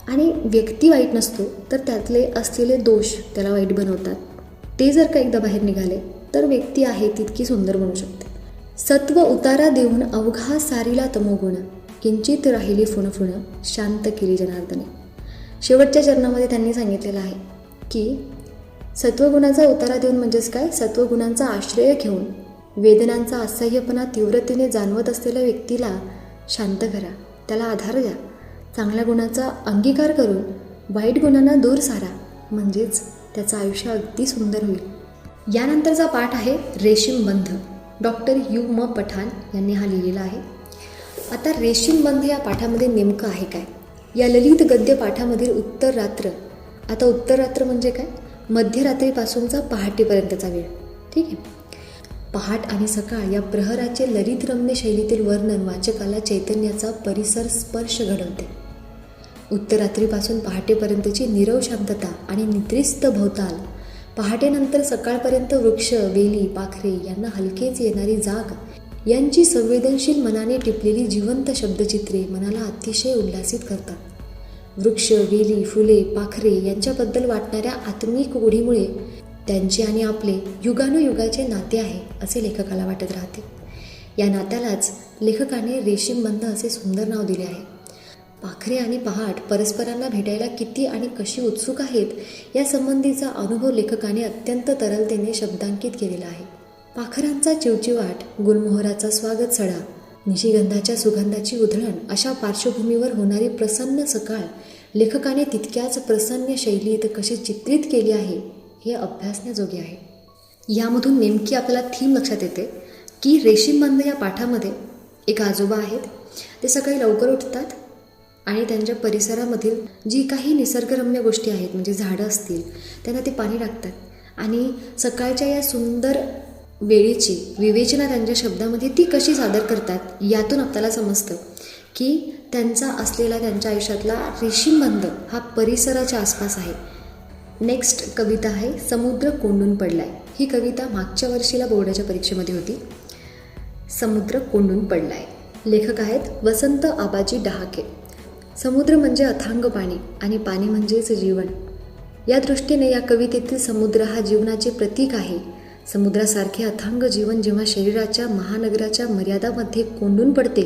आणि व्यक्ती वाईट नसतो तर त्यातले असलेले दोष त्याला वाईट बनवतात. ते जर का एकदा बाहेर निघाले तर व्यक्ती आहे तितकी सुंदर बनू शकते. सत्व उतारा देऊन अवघा सारीला तमोगुण, किंचित राहिली फुणफुण, शांत केली जनार्दने. शेवटच्या चरणामध्ये त्यांनी सांगितलेलं आहे की सत्वगुणाचा उतारा देऊन म्हणजेच काय, सत्वगुणांचा आश्रय घेऊन वेदनांचा असह्यपणा तीव्रतेने जाणवत असलेल्या व्यक्तीला शांत करा, त्याला आधार द्या. चांगल्या गुणाचा अंगीकार करून वाईट गुणांना दूर सारा, म्हणजेच त्याचं आयुष्य अगदी सुंदर होईल. यानंतरचा पाठ आहे रेशीमबंध. डॉक्टर यू म पठाण यांनी हा लिहिलेला आहे. आता रेशीमबंध या पाठामध्ये नेमकं आहे काय, या ललित गद्य पाठामधील उत्तर रात्र. आता उत्तर रात्र म्हणजे काय, मध्यरात्रीपासूनचा पहाटेपर्यंतचा वेळ. ठीक आहे. पहाट आणि सकाळ या प्रहराचे ललितरम्य शैलीतील वर्णन वाचकाला चैतन्याचा परिसर स्पर्श घडवते. उत्तरात्रीपासून पहाटेपर्यंतची नीरव शांतता आणि निद्रिस्त भोवताल, पहाटेनंतर सकाळपर्यंत वृक्ष, वेली, पाखरे यांना हलकेच येणारी जाग, यांची संवेदनशील मनाने टिपलेली जिवंत शब्दचित्रे मनाला अतिशय उल्हासित करतात. वृक्ष, वेली, फुले, पाखरे यांच्याबद्दल वाटणाऱ्या आत्मिक ओढीमुळे त्यांचे आणि आपले युगानुयुगाचे नाते आहे असे लेखकाला वाटत राहते. या नात्यालाच लेखकाने रेशीमबंध असे सुंदर नाव दिले आहे. पाखरे आणि पहाट परस्परांना भेटायला किती आणि कशी उत्सुक आहेत या संबंधीचा अनुभव लेखकाने अत्यंत तरलतेने शब्दांकित केलेला आहे. पाखरांचा चिवचिवाट, गुलमोहराचा स्वागत सडा, निशिगंधाच्या सुगंधाची उधळण अशा पार्श्वभूमीवर होणारी प्रसन्न सकाळ लेखकाने तितक्याच प्रसन्न शैलीत कशी चित्रित केली आहे हे अभ्यासण्याजोगे आहे. यामधून नेमकी आपल्याला थीम लक्षात येते की रेशीमबंध या पाठामध्ये एक आजोबा आहेत. ते सकाळी लवकर उठतात आणि त्यांच्या परिसरामधील जी काही निसर्गरम्य गोष्टी आहेत म्हणजे झाडं असतील त्यांना ते पाणी टाकतात आणि सकाळच्या या सुंदर वेळेची विवेचना त्यांच्या शब्दामध्ये ती कशी सादर करतात यातून आपल्याला समजतं की त्यांचा असलेला त्यांच्या आयुष्यातला रेशीमबंध हा परिसराच्या आसपास आहे. नेक्स्ट कविता आहे समुद्र कोंडून पडलाय. ही कविता मागच्या वर्षीला बोर्डाच्या परीक्षेमध्ये होती. समुद्र कोंडून पडलाय. लेखक आहेत वसंत आबाजी डहाके. समुद्र म्हणजे अथांग पाणी आणि पाणी म्हणजेच जीवन. या दृष्टीने या कवितेतील समुद्र हा जीवनाचे प्रतीक आहे. समुद्रासारखे अथांग जीवन जेव्हा शरीराच्या महानगराच्या मर्यादामध्ये कोंडून पडते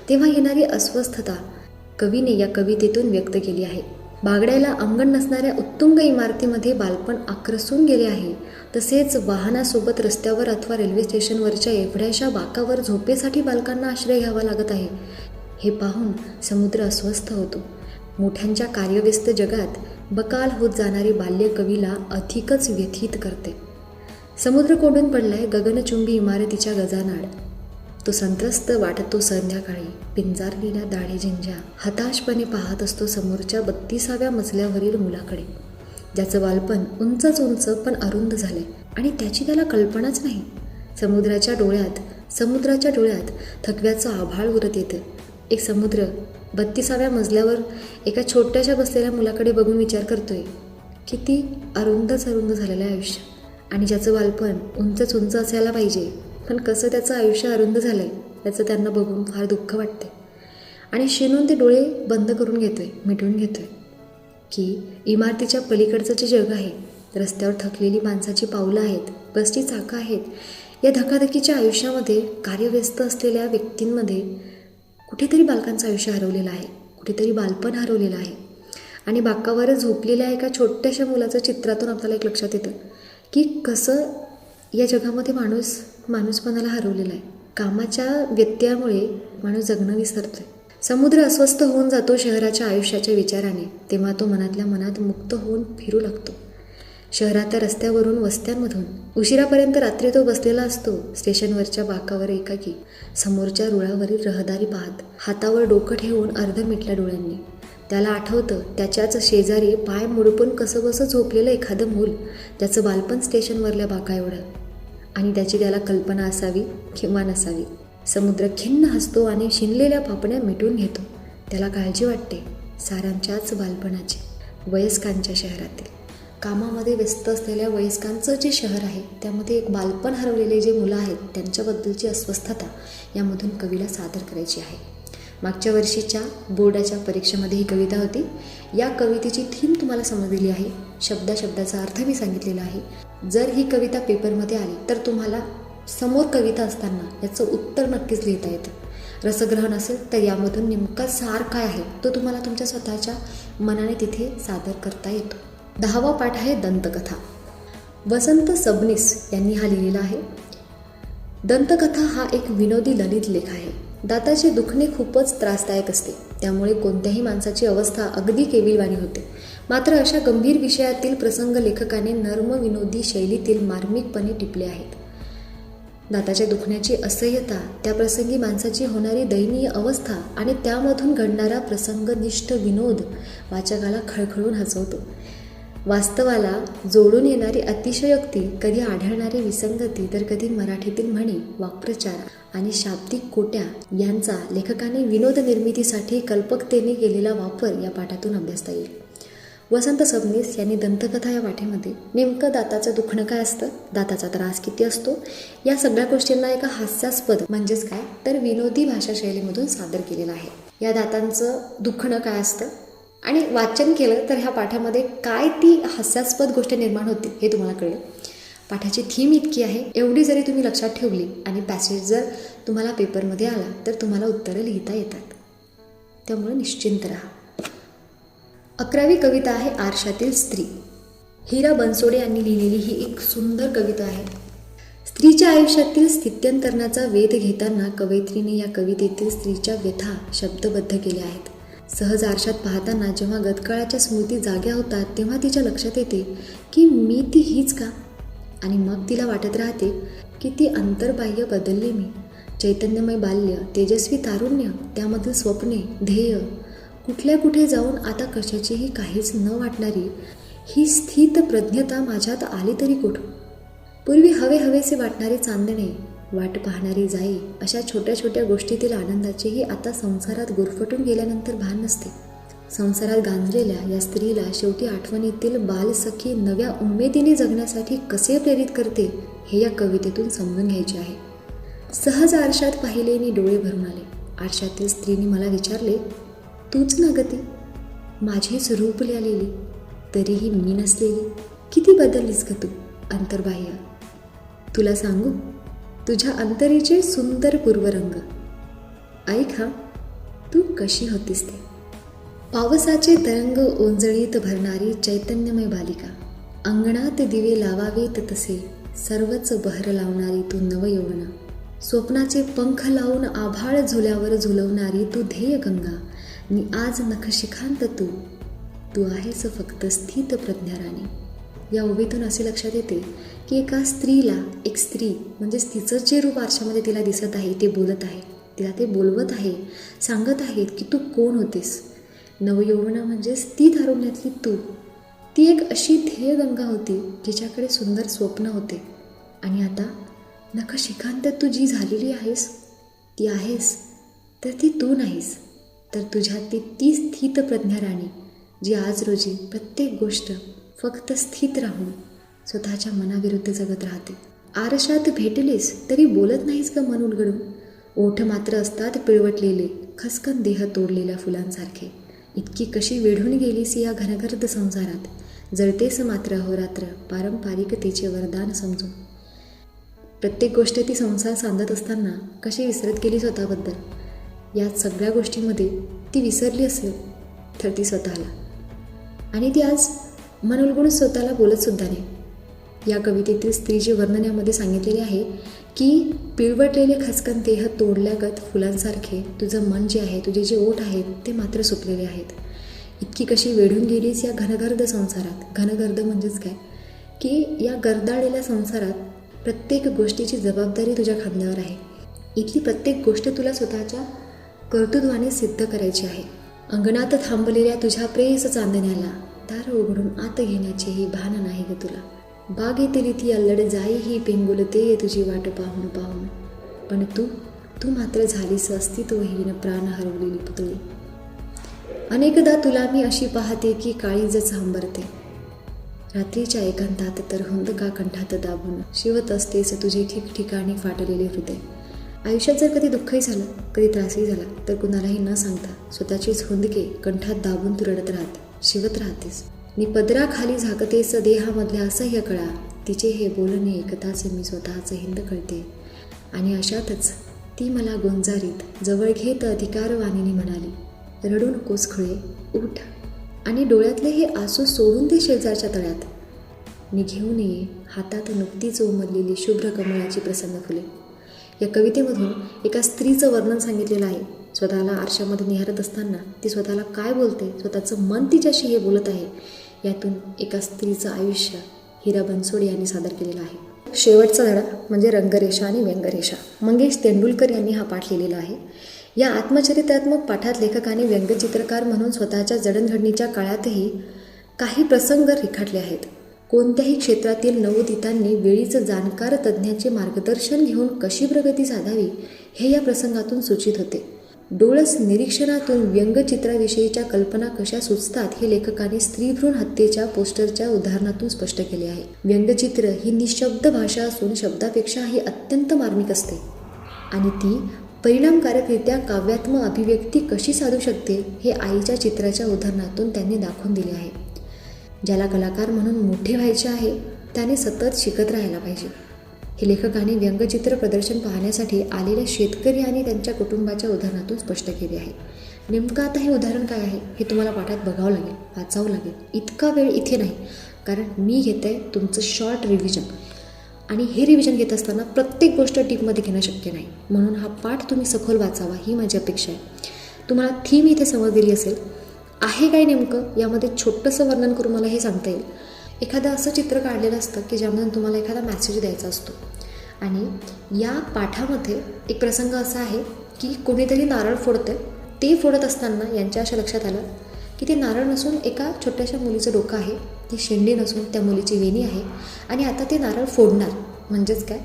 तेव्हा येणारी अस्वस्थता कवीने या कवितेतून व्यक्त केली आहे. बागड्याला अंगण नसणाऱ्या उत्तुंग इमारतीमध्ये बालपण आक्रसून गेले आहे. तसेच वाहनासोबत रस्त्यावर अथवा रेल्वे स्टेशनवरच्या एवढ्याशा बाकावर झोपेसाठी बालकांना आश्रय घ्यावा लागत आहे. हे पाहून समुद्र अस्वस्थ होतो. मोठ्यांच्या कार्यव्यस्त जगात बकाल होत जाणारी बाल्य कवीला अधिकच व्यथित करते. समुद्र कोंडून पडलाय गगनचुंबी इमारतीच्या गजानाड. तो संत्रस्त वाटतो संध्याकाळी पिंजारलेल्या दाढे झिंज्या हताशपणे पाहत असतो समोरच्या 32व्या मजल्यावरील मुलाकडे, ज्याचं बालपण उंचच उंच पण अरुंद झालंय आणि त्याची त्याला कल्पनाच नाही. समुद्राच्या डोळ्यात थकव्याचं आभाळ उरत येतं. एक समुद्र 32व्या मजल्यावर एका छोट्याशा बसलेल्या मुलाकडे बघून विचार करतोय, किती अरुंद झालेलं आहे आयुष्य, आणि ज्याचं बालपण उंचच उंच असायला पाहिजे पण कसं त्याचं आयुष्य अरुंद झालंय याचं त्यांना बघून फार दुःख वाटते. आणि शिणून ते डोळे बंद करून मिटून घेतोय की इमारतीच्या पलीकडचं जे जग आहे, रस्त्यावर थकलेली माणसाची पावलं आहेत, बसची चाकं आहेत, या धकाधकीच्या आयुष्यामध्ये कार्यव्यस्त असलेल्या व्यक्तींमध्ये कुठेतरी बालकांचं आयुष्य हरवलेलं आहे, कुठेतरी बालपण हरवलेलं आहे. आणि बाकावर झोपलेल्या एका छोट्याशा मुलाचं चित्रातून आपल्याला एक लक्षात येतं की कसं या जगामध्ये माणूसपणाला हरवलेला आहे. कामाच्या व्यत्ययामुळे माणूस जगणं विसरतोय. समुद्र अस्वस्थ होऊन जातो शहराच्या आयुष्याच्या विचाराने. तेव्हा तो मनातल्या मनात मुक्त होऊन फिरू लागतो. शहराच्या रस्त्यावरून, वस्त्यांमधून उशिरापर्यंत रात्री तो बसलेला असतो स्टेशनवरच्या बाकावर एकाकी, समोरच्या रुळावरील रहदारी पाहत, हातावर डोकं ठेवून अर्ध मिटल्या डोळ्यांनी. त्याला आठवतं त्याच्याच शेजारी पाय मुडपून कसंबसं झोपलेलं एखादं मूल, ज्याचं बालपण स्टेशनवरल्या बाका एवढं, आणि त्याची त्याला कल्पना असावी किंवा नसावी. समुद्र खिन्न हसतो आणि शिनलेल्या पापण्या मिटून घेतो. त्याला काळजी वाटते सारांच्याच बालपणाची, वयस्कांच्या शहरातील. कामामध्ये व्यस्त असलेल्या वयस्कांचं जे शहर आहे त्यामध्ये एक बालपण हरवलेले जे मुलं आहेत त्यांच्याबद्दलची अस्वस्थता यामधून कवीला सादर करायची आहे. मागच्या वर्षीच्या बोर्डाच्या परीक्षेमध्ये ही कविता होती. या कवितेची थीम तुम्हाला समजलेली आहे, शब्दाचा अर्थ मी सांगितलेला आहे. जर ही कविता पेपरमध्ये आली तर तुम्हाला समोर कविता असताना याचं उत्तर नक्कीच लिहिता येतं. रसग्रहण असेल तर यामधून नेमका सार काय आहे तो तुम्हाला तुमच्या स्वतःच्या मनाने तिथे सादर करता येतो. 10वा पाठ आहे दंतकथा. वसंत सबनीस यांनी हा लिहिलेला आहे. दंतकथा हा एक विनोदी ललित लेख आहे. दाताचे दुखणे खूपच त्रासदायक असते, त्यामुळे कोणत्याही माणसाची अवस्था अगदी केविलवाणी होते. मात्र अशा गंभीर विषयातील प्रसंग लेखकाने नर्म विनोदी शैलीतील मार्मिकपणे टिपले आहेत. दाताच्या दुखण्याची असह्यता, त्या प्रसंगी माणसाची होणारी दयनीय अवस्था आणि त्यामधून घडणारा प्रसंगनिष्ठ विनोद वाचकाला खळखळून हसवतो. वास्तवाला जोडून येणारी अतिशयोक्ती, कधी आढळणारी विसंगती, तर कधी मराठीतील म्हणी, वाक्प्रचार आणि शाब्दिक कोट्या यांचा लेखकाने विनोद निर्मितीसाठी कल्पकतेने केलेला वापर या पाठातून अभ्यासता येईल. वसंत सबनीस यांनी दंतकथा या पाठेमध्ये नेमकं दाताचं दुखणं काय असतं, दाताचा त्रास किती असतो, या सगळ्या गोष्टींना एका हास्यास्पद म्हणजेच काय तर विनोदी भाषा शैलीमधून सादर केलेलं आहे. या दातांचं दुखणं काय असतं आणि वाचन केलं तर ह्या पाठामध्ये काय ती हास्यास्पद गोष्ट निर्माण होती हे तुम्हाला कळेल. पाठाची थीम इतकी आहे, एवढी जरी तुम्ही लक्षात ठेवली आणि पॅसेज जर तुम्हाला पेपरमध्ये आला तर तुम्हाला उत्तरं लिहिता येतात. त्यामुळे निश्चिंत राहा. 11वी कविता आहे आरशातील स्त्री. हिरा बनसोडे यांनी लिहिलेली ही एक सुंदर कविता आहे. स्त्रीच्या आयुष्यातील स्थित्यंतरणाचा वेध घेताना कवयित्रीने या कवितेतील स्त्रीच्या व्यथा शब्दबद्ध केल्या आहेत. सहज आरशात पाहताना जेव्हा गतकाळाच्या स्मृती जाग्या होतात तेव्हा तिच्या लक्षात येते की मी ती हीच का, आणि मग तिला वाटत राहते की ती अंतर्बाह्य बदलले मी. चैतन्यमय बाल्य, तेजस्वी तारुण्य, त्यामधील स्वप्ने, ध्येय, कुठल्या कुठे जाऊन आता कशाचीही काहीच न वाटणारी ही स्थित प्रज्ञता माझ्यात आली तरी कुठं. पूर्वी हवेसे वाटणारी चांदणे, वाट पाहणारी जाई, अशा छोट्या छोट्या गोष्टीतील आनंदाचेही आता संसारात गुरफटून गेल्यानंतर भान नसते. संसारात गांजलेल्या या स्त्रीला शेवटी आठवणीतील बालसखी नव्या उमेदीने जगण्यासाठी कसे प्रेरित करते हे या कवितेतून समजून घ्यायचे आहे. सहज आरशात पाहिले नी डोळे भरून आले. आरशातील स्त्रीने मला विचारले, तूच ना गती, माझीच रूप ल्यालेली. तरीही मी नसलेली किती बदललीस ग तू अंतर्बाह्य. तुला सांगू तुझ्या अंतरीचे सुंदर पूर्वरंग. ऐक हा तू कशी होतीस ते. पावसाचे तरंग ओंजळीत भरणारी चैतन्यमय बालिका. अंगणात दिवे लावावेत तसे सर्वच बहर लावणारी तू नवयौवना. स्वप्नाचे पंख लावून आभाळ झुल्यावर झुलवणारी तू ध्येय गंगा. नि आज नखशिखांत तू तू आहेस फक्त स्थित प्रज्ञाराणी. या उभीतून असे लक्षात येते की एका स्त्रीला एक स्त्री म्हणजेच तिचं जे रूप आरशामध्ये तिला दिसत आहे ते बोलत आहे, तिला ते बोलवत आहे, सांगत आहेत की तू कोण होतीस. नवयौवना म्हणजेच ती तारुण्यातली तू. ती एक अशी ध्येयगंगा होती जिच्याकडे सुंदर स्वप्न होते. आणि आता नखशिखांत तू जी झालेली आहेस ती आहेस तर ती तू नाहीस, तर तुझ्यातली ती स्थित प्रज्ञा राणी जी आज रोजी प्रत्येक गोष्ट फक्त स्थित राहून स्वतःच्या मनाविरुद्ध जगत राहते. आरशात भेटलीस तरी बोलत नाहीस का मन उलगडून. ओठ मात्र असतात पिळवटलेले खसकन देह तोडलेल्या फुलांसारखे. इतकी कशी वेढून गेलीस या घनगर्द संसारात. जळतेस मात्र अहोरात्र पारंपरिकतेचे वरदान समजून. प्रत्येक गोष्ट ती संसार सांधत असताना कशी विसरत गेली स्वतःबद्दल. या सगळ्या गोष्टींमध्ये ती विसरली असेल तर ती स्वतःला. आणि ती आज मन उलगडून स्वतःला बोलतसुद्धा नाही. या कवितेतील स्त्रीचे वर्णन यामध्ये सांगितलेले आहे की पिळवटलेले खसकन देह तोडल्यागत फुलांसारखे तुझं मन जे आहे, तुझे जे ओठ आहेत ते मात्र सुकलेले आहेत. इतकी कशी वेढून गेलीस या घनगर्द संसारात. घनगर्द म्हणजेच काय की या गर्दाळलेल्या संसारात प्रत्येक गोष्टीची जबाबदारी तुझ्या खांद्यावर आहे. इथली प्रत्येक गोष्ट तुला स्वतःच्या कर्तृत्वाने सिद्ध करायची आहे. अंगणात थांबलेल्या तुझ्या प्रेयस चांदण्याला दार उघडून आत घेण्याचेही भान नाही ग तुला. बागेतली ती अल्लड जाई ही पेंगुलते तुझी वाट पाहून पाहून. पण तू मात्र झालीस अस्तित्वहीन प्राण हरवलेली पुतळी. अनेकदा तुला मी अशी पाहते की काळीजच हंबरते. रात्रीच्या एकांतात तर हुंदका कंठात दाबून शिवत असतेस तुझे ठिकठिकाणी फाटलेले हृदय. आयुष्यात जर कधी दुःखही झालं, कधी त्रासही झाला तर कुणालाही न सांगता स्वतःचीच हुंदके कंठात दाबून तू रडत शिवत राहतेस. नि पदराखाली झाकतेस देहामधल्या असह्य कळा. तिचे हे बोलणे एकताचे मी स्वतःचं हिंद कळते. आणि अशातच ती मला गोंजारीत जवळ घेत अधिकारवाणीने म्हणाली, रडू नकोस खुळे, उठ आणि डोळ्यातले हे आसू सोडून दे शेजारच्या तळ्यात. मी घेऊन ये हातात नुकतीच उमललेली शुभ्र कमळाची प्रसन्न फुले. या कवितेमधून एका स्त्रीचं वर्णन सांगितलेलं आहे. स्वतःला आरशामध्ये निहारत असताना ती स्वतःला काय बोलते, स्वतःचं मन तिच्याशी हे बोलत आहे. यातून एका स्त्रीचं आयुष्य हिरा बनसोडे यांनी सादर केलेलं आहे. शेवटचा धडा म्हणजे रंगरेषा आणि व्यंगरेषा. मंगेश तेंडुलकर यांनी हा पाठ लिहिलेला आहे. या आत्मचरित्रात्मक पाठात लेखकाने व्यंगचित्रकार म्हणून स्वतःच्या जडणघडणीच्या काळातही काही प्रसंग रेखाटले आहेत. कोणत्याही क्षेत्रातील नवोदितांनी वेळीच जाणकार तज्ज्ञाचे मार्गदर्शन घेऊन कशी प्रगती साधावी हे या प्रसंगातून सूचित होते. डोळस निरीक्षणातून व्यंगचित्राविषयीच्या कल्पना कशा सुचतात हे लेखकाने स्त्रीभ्रूण हत्येच्या पोस्टरच्या उदाहरणातून स्पष्ट केले आहे. व्यंगचित्र ही निशब्द भाषा असून शब्दापेक्षा ही अत्यंत मार्मिक असते आणि ती परिणामकारकरित्या काव्यात्मक अभिव्यक्ती कशी साधू शकते हे आईच्या चित्राच्या उदाहरणातून त्यांनी दाखवून दिले आहे. ज्याला कलाकार म्हणून मोठे व्हायचे आहे त्याने सतत शिकत राहायला पाहिजे. हे लेखकाने व्यंगचित्र प्रदर्शन पाहण्यासाठी आलेल्या शेतकरी आणि त्यांच्या कुटुंबाच्या उदाहरणातून स्पष्ट केले आहे. नेमकं आता हे उदाहरण काय आहे हे तुम्हाला पाठात बघावं लागेल, वाचावं लागेल. इतका वेळ इथे नाही, कारण मी घेते तुमचं शॉर्ट रिव्हिजन आणि हे रिव्हिजन घेत असताना प्रत्येक गोष्ट टीपमध्ये घेणं शक्य नाही. म्हणून हा पाठ तुम्ही सखोल वाचावा ही माझी अपेक्षा आहे. तुम्हाला थीम इथे समजलेली असेल. आहे काय नेमकं यामध्ये छोटंसं वर्णन करून मला हे सांगता येईल. एखादं असं चित्र काढलेलं असतं की ज्यामधून तुम्हाला एखादा मॅसेज द्यायचा असतो आणि या पाठामध्ये एक प्रसंग असा आहे की कोणीतरी नारळ फोडतं. ते फोडत असताना यांच्या अशा लक्षात आलं की ते नारळ नसून एका छोट्याशा मुलीचं डोकं आहे, ती शेंडी नसून त्या मुलीची वेणी आहे आणि आता ते नारळ फोडणार. म्हणजेच काय,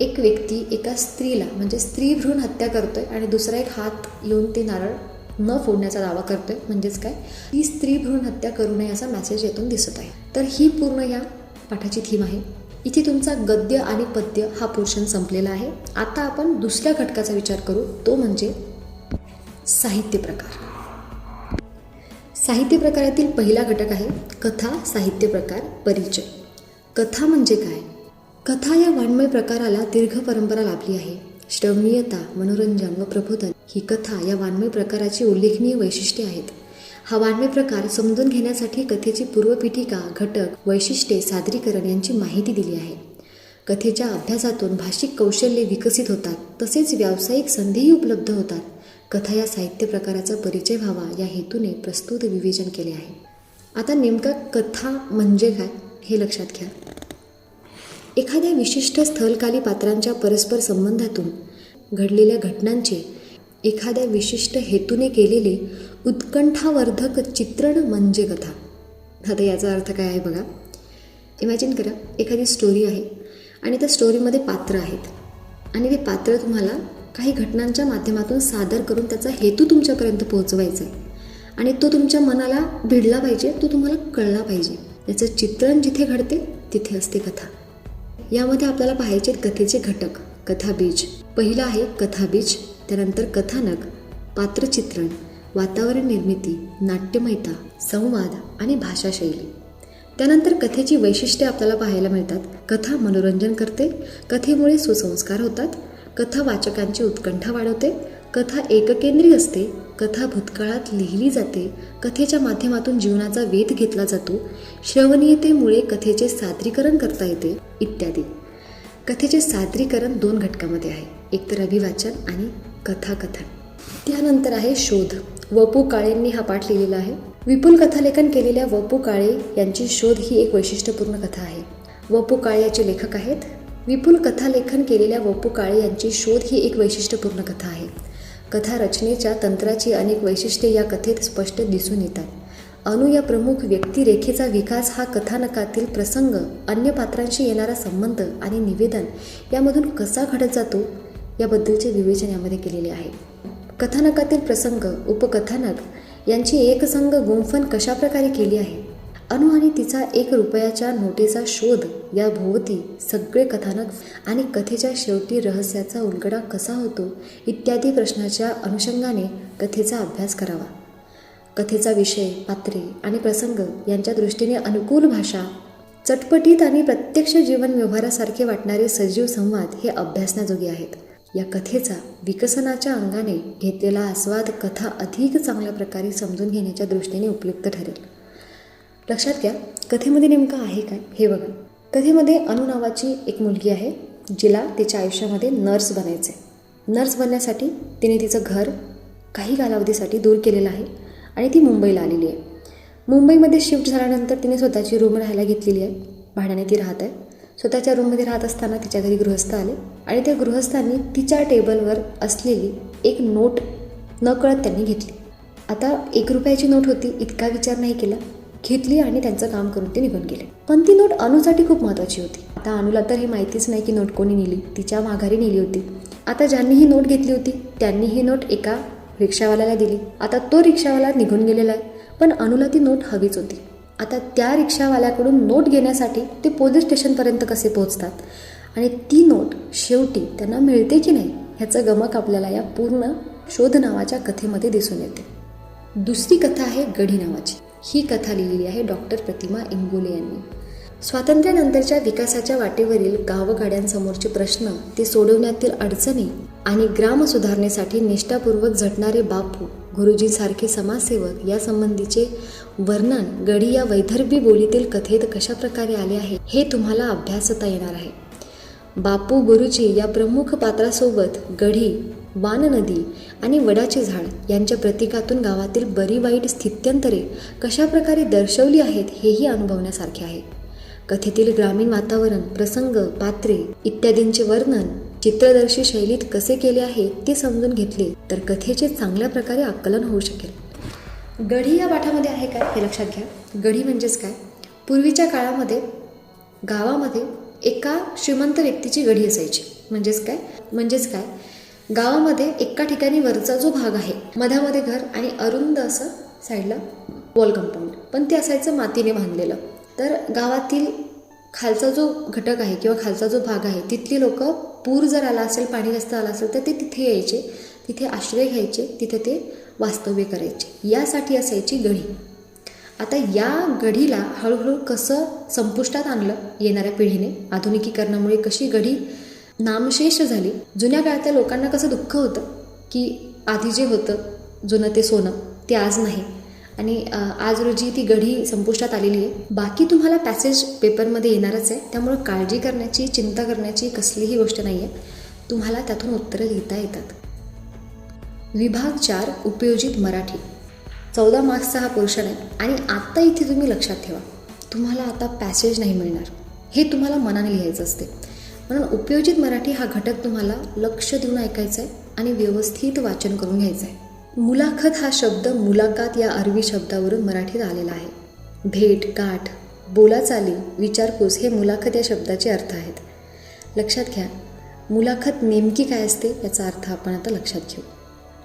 एक व्यक्ती एका स्त्रीला म्हणजे स्त्रीभ्रूण हत्या करतोय आणि दुसरा एक हात येऊन ते नारळ न फोडण्याचा दावा करतोय. म्हणजेच काय, ही स्त्रीभ्रूण हत्या करू नये असा मेसेज यातून दिसत आहे. तर ही पूर्ण या पाठाची थीम आहे. इथे तुमचा गद्य आणि पद्य हा पोर्शन संपलेला आहे. आता आपण दुसऱ्या घटकाचा विचार करू, तो म्हणजे साहित्य प्रकार. साहित्य प्रकारातील पहिला घटक आहे कथा साहित्य प्रकार परिचय. कथा म्हणजे काय? कथा या वाङ्मय प्रकाराला दीर्घ परंपरा लाभली आहे. श्रवणीयता, मनोरंजन व प्रबोधन ही कथा या वाङ्मय प्रकाराची उल्लेखनीय वैशिष्ट्ये आहेत. हा वाङ्मय प्रकार समजून घेण्यासाठी कथेची पूर्वपीठिका, घटक, वैशिष्ट्ये, सादरीकरण यांची माहिती दिली आहे. कथेच्या अभ्यासातून भाषिक कौशल्ये विकसित होतात, तसेच व्यावसायिक संधीही उपलब्ध होतात. कथा या साहित्य प्रकाराचा परिचय व्हावा या हेतूने प्रस्तुत विवेचन केले आहे. आता नेमका कथा म्हणजे काय हे लक्षात घ्या. एखाद्या विशिष्ट स्थलकाली पात्रांच्या परस्पर संबंधातून घडलेल्या घटनांचे एखाद्या विशिष्ट हेतूने केलेले उत्कंठावर्धक चित्रण म्हणजे कथा. आता याचा अर्थ काय आहे बघा. इमॅजिन करा, एखादी स्टोरी आहे आणि त्या स्टोरीमध्ये पात्र आहेत आणि ते पात्र तुम्हाला काही घटनांच्या माध्यमातून सादर करून त्याचा हेतू तुमच्यापर्यंत पोहोचवायचा आहे आणि तो तुमच्या मनाला भिडला पाहिजे, तो तुम्हाला कळला पाहिजे. याचं चित्रण जिथे घडते तिथे असते कथा. यामध्ये आपल्याला पाहायचे कथेचे घटक, कथाबीज. पहिला आहे कथाबीज, त्यानंतर कथानक, पात्रचित्रण, वातावरण निर्मिती, नाट्यमयता, संवाद आणि भाषाशैली. त्यानंतर कथेची वैशिष्ट्ये आपल्याला पाहायला मिळतात. कथा मनोरंजन करते, कथेमुळे सुसंस्कार होतात, कथा वाचकांची उत्कंठा वाढवते, कथा एककेंद्री असते, कथा भूतकाळात लिहिली जाते, कथेच्या माध्यमातून जीवनाचा वेध घेतला जातो, श्रवणीयतेमुळे कथेचे सादरीकरण करता येते इत्यादी. कथेचे सादरीकरण 2 घटकामध्ये आहे, एकतर अभिवाचन आणि कथाकथन. त्यानंतर आहे शोध. व.पु. काळेंनी हा पाठ लिहिलेला आहे. विपुल कथालेखन केलेल्या व.पु. काळे यांची शोध ही एक वैशिष्ट्यपूर्ण कथा आहे. व.पु. काळे याचे लेखक आहेत. विपुल कथालेखन केलेल्या व.पु. काळे यांची शोध ही एक वैशिष्ट्यपूर्ण कथा आहे. कथा रचनेच्या तंत्राची अनेक वैशिष्ट्ये या कथेत स्पष्ट दिसून येतात. अनु या प्रमुख व्यक्तिरेखेचा विकास हा कथानकातील प्रसंग, अन्य पात्रांशी येणारा संबंध आणि निवेदन यामधून कसा घडत जातो याबद्दलचे विवेचन यामध्ये केलेले आहे. कथानकातील प्रसंग, उपकथानक यांची एकसंग गुंफण कशाप्रकारे केली आहे. अनु आणि तिचा 1 रुपयाच्या नोटेचा शोध या भोवती सगळे कथानक आणि कथेच्या शेवटी रहस्याचा उलगडा कसा होतो इत्यादी प्रश्नाच्या अनुषंगाने कथेचा अभ्यास करावा. कथेचा विषय, पात्रे आणि प्रसंग यांच्या दृष्टीने अनुकूल भाषा, चटपटीत आणि प्रत्यक्ष जीवन व्यवहारासारखे वाटणारे सजीव संवाद हे अभ्यासण्याजोगे आहेत. या कथेचा विकसनाच्या अंगाने घेतलेला आस्वाद कथा अधिक चांगल्या प्रकारे समजून घेण्याच्या दृष्टीने उपयुक्त ठरेल. लक्षात घ्या, कथेमध्ये नेमकं आहे काय हे बघा. कथेमध्ये अनु नावाची एक मुलगी आहे, जिला तिच्या आयुष्यामध्ये नर्स बनायचे. नर्स बनण्यासाठी तिने तिचं घर काही कालावधीसाठी दूर केलेलं आहे आणि ती मुंबईला आलेली आहे. मुंबईमध्ये शिफ्ट झाल्यानंतर तिने स्वतःची रूम राहायला घेतलेली आहे. भाड्याने ती राहत आहे. स्वतःच्या रूममध्ये राहत असताना तिच्या घरी गृहस्थ आले आणि त्या गृहस्थांनी तिच्या टेबलवर असलेली एक नोट नकळत त्यांनी घेतली. आता 1 रुपयाची नोट होती, इतका विचार नाही केला, घेतली आणि त्यांचं काम करून ते निघून गेले. पण ती नोट अनुसाठी खूप महत्त्वाची होती. आता अनुला तर हे माहितीच नाही की नोट कोणी नेली, तिच्या माघारी नेली होती. आता ज्यांनी ही नोट घेतली होती त्यांनी ही नोट एका रिक्षावाल्याला दिली. आता तो रिक्षावाला निघून गेलेला आहे, पण अनुला ती नोट हवीच होती. आता त्या रिक्षावाल्याकडून नोट घेण्यासाठी ते पोलीस स्टेशनपर्यंत कसे पोहोचतात आणि ती नोट शेवटी त्यांना मिळते की नाही ह्याचं गमक आपल्याला या पूर्ण शोध नावाच्या कथेमध्ये दिसून येते. दुसरी कथा आहे गढी नावाची. ही कथा लिहिलेली आहे डॉक्टर प्रतिमा इंगोले यांनी. स्वातंत्र्यानंतरच्या विकासाच्या वाटेवरील गावगाड्यांसमोरचे प्रश्न, ते सोडवण्यातील अडचणी आणि ग्राम सुधारणेसाठी निष्ठापूर्वक झटणारे बापू, गुरुजींसारखे समाजसेवक यासंबंधीचे वर्णन गढी या वैदर्भी बोलीतील कथेत कशा प्रकारे आले आहे हे तुम्हाला अभ्यासता येणार आहे. बापू, गुरुजी या प्रमुख पात्रासोबत गढी, वान नदी आणि वडाचे झाड यांच्या प्रतीकातून गावातील बरी वाईट स्थित्यंतरे कशा प्रकारे दर्शवली आहेत हेही अनुभवण्यासारखे आहे. कथेतील ग्रामीण वातावरण, प्रसंग, पात्रे इत्यादींचे वर्णन चित्रदर्शी शैलीत कसे केले आहे ते समजून घेतले तर कथेचे चांगल्या प्रकारे आकलन होऊ शकेल. गढी या पाठामध्ये आहे काय हे लक्षात घ्या. गढी म्हणजेच काय? पूर्वीच्या काळामध्ये गावामध्ये एका श्रीमंत व्यक्तीची गढी असायची. म्हणजेच काय गावामध्ये एका ठिकाणी वरचा जो भाग आहे, मधामध्ये घर आणि अरुंद असं साईडला वॉल कंपाऊंड, पण ते असायचं मातीने बांधलेलं. तर गावातील खालचा जो घटक आहे किंवा खालचा जो भाग आहे तिथली लोक पूर जर आला असेल, पाणी जास्त आलं असेल तर ते तिथे यायचे, तिथे आश्रय घ्यायचे, तिथे ते वास्तव्य करायचे. यासाठी असायची गढी. आता या गढीला हळूहळू कसं संपुष्टात आणलं येणाऱ्या पिढीने, आधुनिकीकरणामुळे कशी गढी नामशेष झाली, जुन्या काळातल्या लोकांना कसं दुःख होतं की आधी जे होतं जुनं ते सोनं ते आज नाही, आणि आज रोजी ती गढी संपुष्टात आलेली आहे. बाकी तुम्हाला पॅसेज पेपरमध्ये येणारच आहे, त्यामुळं काळजी करण्याची, चिंता करण्याची कसलीही गोष्ट नाही आहे. तुम्हाला त्यातून उत्तरं लिहिता येतात. विभाग 4 उपयोजित मराठी 14 मार्क्सचा हा पोर्शन आहे. आणि आत्ता इथे तुम्ही लक्षात ठेवा, तुम्हाला आता पॅसेज नाही मिळणार, हे तुम्हाला मनाने लिहायचं असते. म्हणून उपयोजित मराठी हा घटक तुम्हाला लक्ष देऊन ऐकायचा आहे आणि व्यवस्थित वाचन करून घ्यायचं आहे. मुलाखत हा शब्द मुलाकात या अरबी शब्दावरून मराठीत आलेला आहे. भेट, गाठ, बोलाचाली, विचारपूस हे मुलाखत या शब्दाचे अर्थ आहेत. लक्षात घ्या, मुलाखत नेमकी काय असते याचा अर्थ आपण आता लक्षात घेऊ.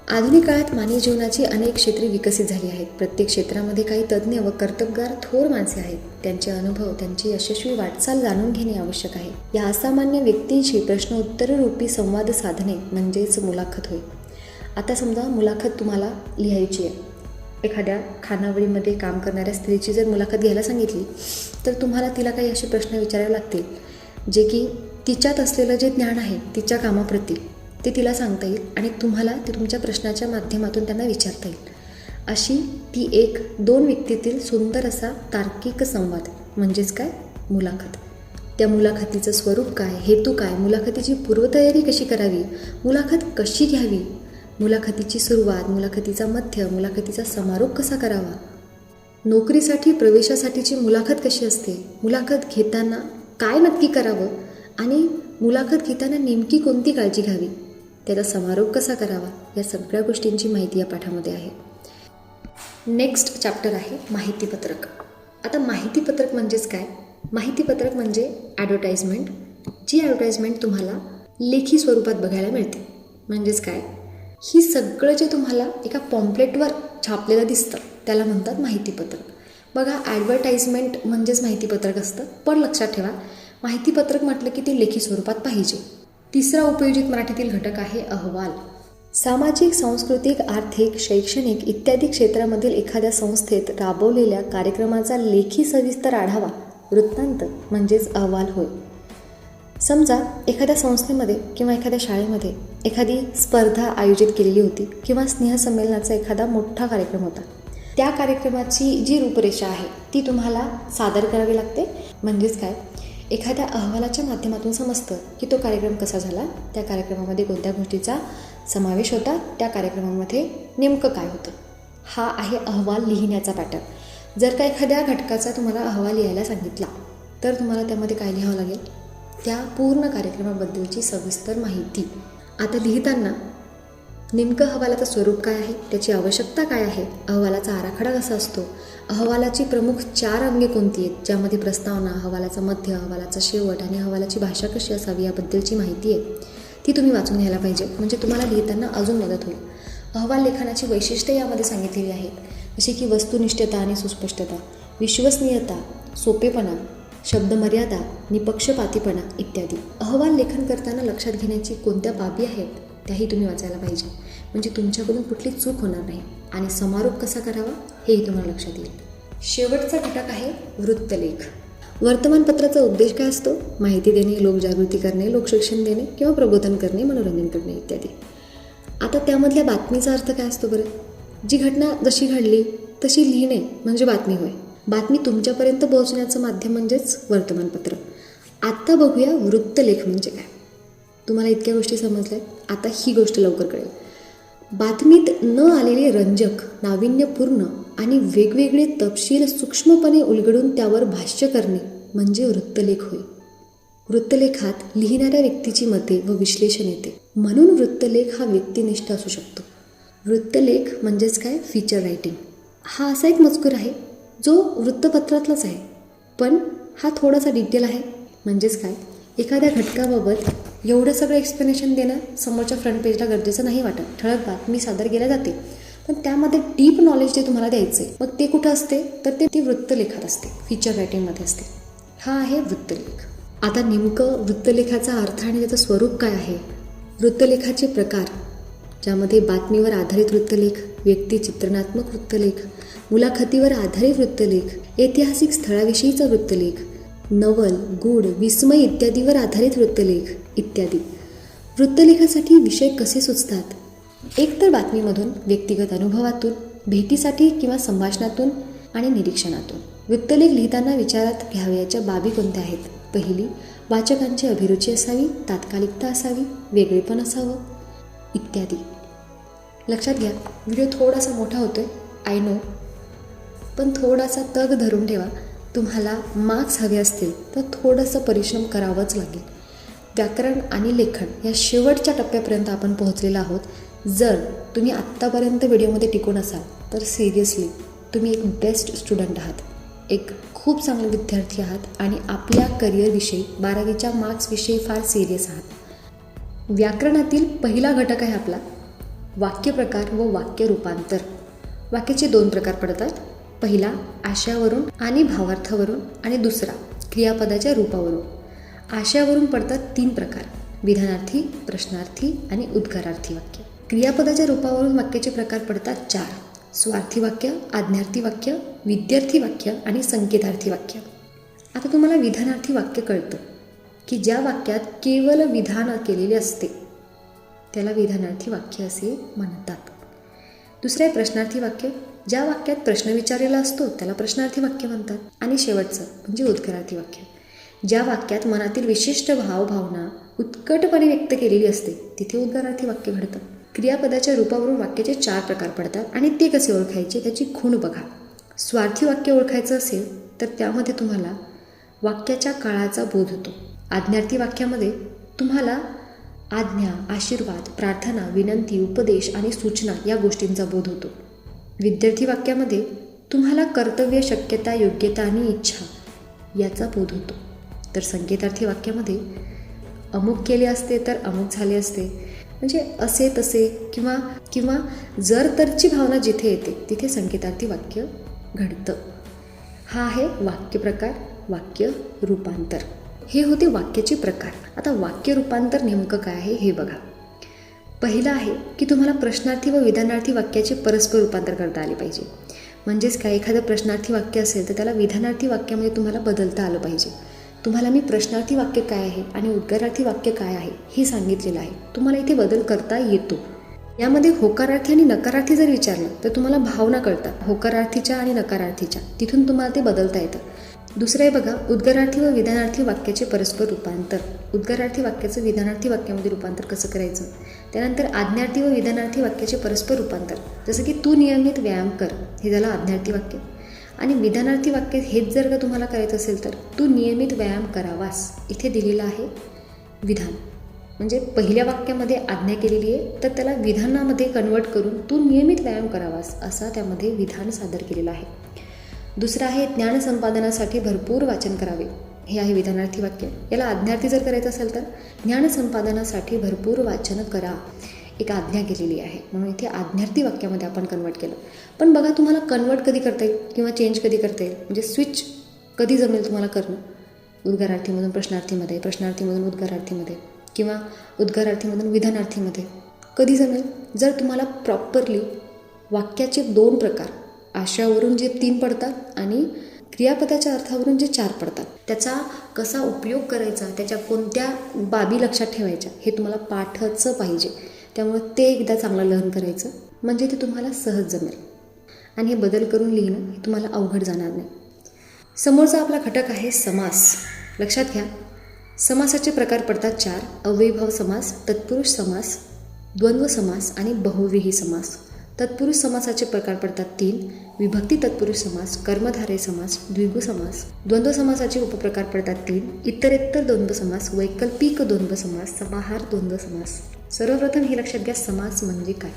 आधुनिक काळात मानवी जीवनाची अनेक क्षेत्रे विकसित झाली आहेत. प्रत्येक क्षेत्रामध्ये काही तज्ज्ञ व कर्तबगार थोर माणसे आहेत. त्यांचे अनुभव, त्यांची यशस्वी वाटचाल जाणून घेणे आवश्यक आहे. या असामान्य व्यक्तींशी प्रश्नोत्तररूपी संवाद साधणे म्हणजेच मुलाखत होय. आता समजा मुलाखत तुम्हाला लिहायची आहे. एखाद्या खानावळीमध्ये काम करणाऱ्या स्त्रीची जर मुलाखत घ्यायला सांगितली तर तुम्हाला तिला काही असे प्रश्न विचारावे लागतील जे की तिच्यात असलेलं जे ज्ञान आहे तिच्या कामाप्रती ते तिला सांगता येईल आणि तुम्हाला ते तुमच्या प्रश्नाच्या माध्यमातून त्यांना विचारता येईल. अशी ती 1-2 व्यक्तीतील सुंदर असा तार्किक संवाद म्हणजेच काय, मुलाखत. त्या मुलाखतीचं स्वरूप काय, हेतू काय, मुलाखतीची पूर्वतयारी कशी करावी, मुलाखत कशी घ्यावी, मुलाखतीची सुरुवात, मुलाखतीचा मध्य, मुलाखतीचा समारोप कसा करावा, नोकरीसाठी प्रवेशासाठीची मुलाखत कशी असते, मुलाखत घेताना काय नक्की करावं आणि मुलाखत घेताना नेमकी कोणती काळजी घ्यावी, त्याचा समारोप कसा करावा, या सगळ्या गोष्टींची माहिती या पाठामध्ये आहे. नेक्स्ट चॅप्टर आहे माहितीपत्रक. आता माहितीपत्रक म्हणजेच काय, माहितीपत्रक म्हणजे ॲडव्हर्टाइजमेंट, जी ॲडव्हर्टाइजमेंट तुम्हाला लेखी स्वरूपात बघायला मिळते. म्हणजेच काय, ही सगळं जे तुम्हाला एका पॉम्पलेटवर छापलेलं दिसतं त्याला म्हणतात माहितीपत्रक. बघा, ॲडव्हर्टाइजमेंट म्हणजेच माहितीपत्रक असतं, पण लक्षात ठेवा माहितीपत्रक म्हटलं की ते लेखी स्वरूपात पाहिजे. तिसरा उपयोजित मराठीतील घटक आहे अहवाल. सामाजिक, सांस्कृतिक, आर्थिक, शैक्षणिक इत्यादी क्षेत्रामधील एखाद्या संस्थेत राबवलेल्या कार्यक्रमाचा लेखी सविस्तर आढावा वृत्तांत म्हणजेच अहवाल होय. समजा एखाद्या संस्थेमध्ये किंवा एखाद्या शाळेमध्ये एखादी स्पर्धा आयोजित केलेली होती किंवा स्नेहसंमेलनाचा एखादा मोठा कार्यक्रम होता. त्या कार्यक्रमाची जी रूपरेषा आहे ती तुम्हाला सादर करावी लागते. म्हणजेच काय, एखाद्या अहवालाच्या माध्यमातून समजतं की तो कार्यक्रम कसा झाला, त्या कार्यक्रमामध्ये कोणत्या गोष्टीचा समावेश होता, त्या कार्यक्रमामध्ये नेमकं काय होतं. हा आहे अहवाल लिहिण्याचा पॅटर्न. जर का एखाद्या घटकाचा तुम्हाला अहवाल लिहायला सांगितला तर तुम्हाला त्यामध्ये काय लिहावं लागेल, त्या पूर्ण कार्यक्रमाबद्दलची सविस्तर माहिती. आता लिहिताना नेमकं अहवालाचं स्वरूप काय आहे, त्याची आवश्यकता काय आहे, अहवालाचा आराखडा कसा असतो, अहवालाची प्रमुख 4 अंगे कोणती आहेत, ज्यामध्ये प्रस्तावना, अहवालाचा मध्य, अहवालाचा शेवट आणि अहवालाची भाषा कशी असावी याबद्दलची माहिती आहे ती तुम्ही वाचून घ्यायला पाहिजे. म्हणजे तुम्हाला लिहिताना अजून मदत होईल. अहवाल लेखनाची वैशिष्ट्ये यामध्ये सांगितलेली आहेत, जसे की वस्तुनिष्ठता आणि सुस्पष्टता, विश्वसनीयता, सोपेपणा, शब्दमर्यादा, निपक्षपातीपणा इत्यादी. अहवाल लेखन करताना लक्षात घेण्याची कोणत्या बाबी आहेत त्याही तुम्ही वाचायला पाहिजे, म्हणजे तुमच्याकडून कुठली चूक होणार नाही. आणि समारोप कसा करावा हेही तुम्हाला लक्षात येईल. शेवटचा घटक आहे वृत्तलेख. वर्तमानपत्राचा उद्देश काय असतो, माहिती देणे, लोकजागृती करणे, लोकशिक्षण देणे किंवा प्रबोधन करणे, मनोरंजन करणे इत्यादी. आता त्यामधल्या बातमीचा अर्थ काय असतो बरं, जी घटना जशी घडली तशी लिहिणे म्हणजे बातमी होय. बातमी तुमच्यापर्यंत पोहोचण्याचं माध्यम म्हणजेच वर्तमानपत्र. आत्ता बघूया वृत्तलेख म्हणजे काय. तुम्हाला इतक्या गोष्टी समजल्या, आता ही गोष्ट लवकर कळेल. बातमीत न आलेले रंजक, नाविन्यपूर्ण आणि वेगवेगळे तपशील सूक्ष्मपणे उलगडून त्यावर भाष्य करणे म्हणजे वृत्तलेख होय. वृत्तलेखात लिहिणाऱ्या व्यक्तीची मते व विश्लेषण येते, म्हणून वृत्तलेख हा व्यक्तिनिष्ठ असू शकतो. वृत्तलेख म्हणजेच काय, फीचर रायटिंग. हा असा एक मजकूर आहे जो वृत्तपत्रातलाच आहे, पण हा थोडासा डिटेल आहे. म्हणजेच काय, एखाद्या घटकाबाबत एवढं सगळं एक्सप्लेनेशन देणं समोरच्या फ्रंट पेजला गरजेचं नाही वाटत. ठळक बातमी सादर केल्या जाते, पण त्यामध्ये डीप नॉलेज जे तुम्हाला द्यायचं आहे मग ते कुठं असते तर ते वृत्तलेखात असते, फीचर रायटिंगमध्ये असते. हा आहे वृत्तलेख. आता नेमकं वृत्तलेखाचा अर्थ आणि त्याचं स्वरूप काय आहे, वृत्तलेखाचे प्रकार ज्यामध्ये बातमीवर आधारित वृत्तलेख, व्यक्तिचित्रणात्मक वृत्तलेख, मुलाखतीवर आधारित वृत्तलेख, ऐतिहासिक स्थळाविषयीचा वृत्तलेख, नवल, गूढ, विस्मय इत्यादीवर आधारित वृत्तलेख इत्यादी. वृत्तलेखासाठी विषय कसे सुचतात? एकतर बातमीमधून, व्यक्तिगत अनुभवातून, भेटीसाठी किंवा संभाषणातून आणि निरीक्षणातून. वृत्तलेख लिहिताना विचारात घ्यावयाच्या बाबी कोणत्या आहेत? पहिली, वाचकांची अभिरुची असावी, तात्कालिकता असावी, वेगळेपण असावं इत्यादी. लक्षात घ्या, व्हिडिओ थोडासा मोठा होतोय, आय नो, पण थोडासा तग धरून ठेवा. तुम्हाला मार्क्स हवे असतील तर थोडंसं परिश्रम करावंच लागेल. व्याकरण आणि लेखन या शेवटच्या टप्प्यापर्यंत आपण पोहोचलेलो आहोत. जर तुम्ही आत्तापर्यंत व्हिडिओमध्ये टिकून असाल तर सिरियसली तुम्ही एक बेस्ट स्टुडंट आहात, एक खूप चांगले विद्यार्थी आहात आणि आपल्या करिअरविषयी, 12वीच्या मार्क्सविषयी फार सिरियस आहात. व्याकरणातील पहिला घटक आहे आपला वाक्यप्रकार व वाक्य रूपांतर. वाक्याचे 2 प्रकार पडतात. पहिला आशयावरून आणि भावार्थावरून आणि दुसरा क्रियापदाच्या रूपावरून. आशयावरून पडतात 3 प्रकार: विधानार्थी, प्रश्नार्थी आणि उद्गारार्थी वाक्य. क्रियापदाच्या रूपावरून वाक्याचे प्रकार पडतात 4: स्वार्थी वाक्य, आज्ञार्थी वाक्य, विद्यार्थी वाक्य आणि संकेतार्थी वाक्य. आता तुम्हाला विधानार्थी वाक्य कळतं की ज्या वाक्यात केवळ विधान केलेले असते त्याला विधानार्थी वाक्य असे म्हणतात. दुसरे आहे प्रश्नार्थी वाक्य. ज्या वाक्यात प्रश्न विचारलेला असतो त्याला प्रश्नार्थी वाक्य म्हणतात. आणि शेवटचं म्हणजे उद्गारार्थी वाक्य. ज्या वाक्यात मनातील विशिष्ट भावभावना उत्कटपणे व्यक्त केलेली असते तिथे उद्गारार्थी वाक्य घडतं. क्रियापदाच्या रूपावरून वाक्याचे 4 प्रकार पडतात आणि ते कसे ओळखायचे त्याची खूण बघा. स्वार्थी वाक्य ओळखायचं असेल तर त्यामध्ये तुम्हाला वाक्याच्या काळाचा बोध होतो. आज्ञार्थी वाक्यामध्ये तुम्हाला आज्ञा, आशीर्वाद, प्रार्थना, विनंती, उपदेश आणि सूचना या गोष्टींचा बोध होतो. विद्यार्थी वाक्यामध्ये तुम्हाला कर्तव्य, शक्यता, योग्यता आणि इच्छा याचा बोध होतो. तर संकेतार्थी वाक्यामध्ये अमुक केले असते तर अमुक झाले असते, म्हणजे असे तसे किंवा जर तरची भावना जिथे येते तिथे संकेतार्थी वाक्य घडतं. हा आहे वाक्यप्रकार, वाक्य रूपांतर. हे होते वाक्याचे प्रकार. आता वाक्य रूपांतर नेमकं काय आहे हे बघा. पहिलं आहे की तुम्हाला प्रश्नार्थी व विधानार्थी वाक्याचे परस्पर रूपांतर करता आले पाहिजे. म्हणजेच काय, एखादं प्रश्नार्थी वाक्य असेल तर त्याला विधानार्थी वाक्यामध्ये तुम्हाला बदलता आलं पाहिजे. तुम्हाला मी प्रश्नार्थी वाक्य काय आहे आणि उद्गारार्थी वाक्य काय आहे हे सांगितलेलं आहे. तुम्हाला इथे बदल करता येतो. यामध्ये होकारार्थी आणि नकारार्थी जर विचारलं तर तुम्हाला भावना कळतात होकारार्थीच्या आणि नकारार्थीच्या, तिथून तुम्हाला ते बदलता येतं. दुसरं आहे बघा, उद्गारार्थी व विधानार्थी वाक्याचे परस्पर रूपांतर. उद्गारार्थी वाक्याचं विधानार्थी वाक्यामध्ये रूपांतर कसं करायचं. त्यानंतर आज्ञार्थी व विधानार्थी वाक्याचे परस्पर रूपांतर. जसं की तू नियमित व्यायाम कर, हे झालं आज्ञार्थी वाक्य. आणि विधानार्थी वाक्य हेच जर का तुम्हाला करायचं असेल तर तू नियमित व्यायाम करावास, इथे दिलेलं आहे विधान. म्हणजे पहिल्या वाक्यामध्ये आज्ञा केलेली आहे तर त्याला विधानामध्ये कन्वर्ट करून तू नियमित व्यायाम करावास असा त्यामध्ये विधान सादर केलेलं आहे. दुसरं आहे ज्ञान संपादनासाठी भरपूर वाचन करावे, हे आहे विधानार्थी वाक्य. याला आज्ञार्थी जर करायचं असेल तर ज्ञान संपादनासाठी भरपूर वाचन करा, एक आज्ञा केलेली आहे, म्हणून इथे आज्ञार्थी वाक्यामध्ये आपण कन्वर्ट केलं. पण बघा, तुम्हाला कन्वर्ट कधी करता येईल किंवा चेंज कधी करता येईल, म्हणजे स्विच कधी जमेल तुम्हाला करणं. उद्गारार्थीमधून प्रश्नार्थीमध्ये, प्रश्नार्थीमधून उद्गारार्थीमध्ये किंवा उद्गारार्थीमधून विधानार्थीमध्ये कधी जमेल, जर तुम्हाला प्रॉपरली वाक्याचे 2 प्रकार, आशयावरून जे 3 पडतात आणि क्रियापदाच्या अर्थावरून जे 4 पडतात, त्याचा कसा उपयोग करायचा, त्याच्या कोणत्या बाबी लक्षात ठेवायच्या हे तुम्हाला पाठचं पाहिजे. त्यामुळे ते एकदा चांगलं लर्न करायचं, म्हणजे ते तुम्हाला सहज जमेल आणि हे बदल करून लिहिणं हे तुम्हाला अवघड जाणार नाही. समोरचा आपला घटक आहे समास. लक्षात घ्या, समासाचे प्रकार पडतात 4: अव्ययीभाव समास, तत्पुरुष समास, द्वंद्व समास आणि बहुव्रीही समास. तत्पुरुष समासाचे प्रकार पडतात 3: विभक्ती तत्पुरुष समास, कर्मधारय समास, द्विगु समास. द्वंद्व समासाचे उपप्रकार पडतात 3: इतरेत्तर द्वंद्व समास, वैकल्पिक द्वंद्व समास, समाहार द्वंद्व समास. सर्वप्रथम हे लक्षात घ्या, समास म्हणजे काय.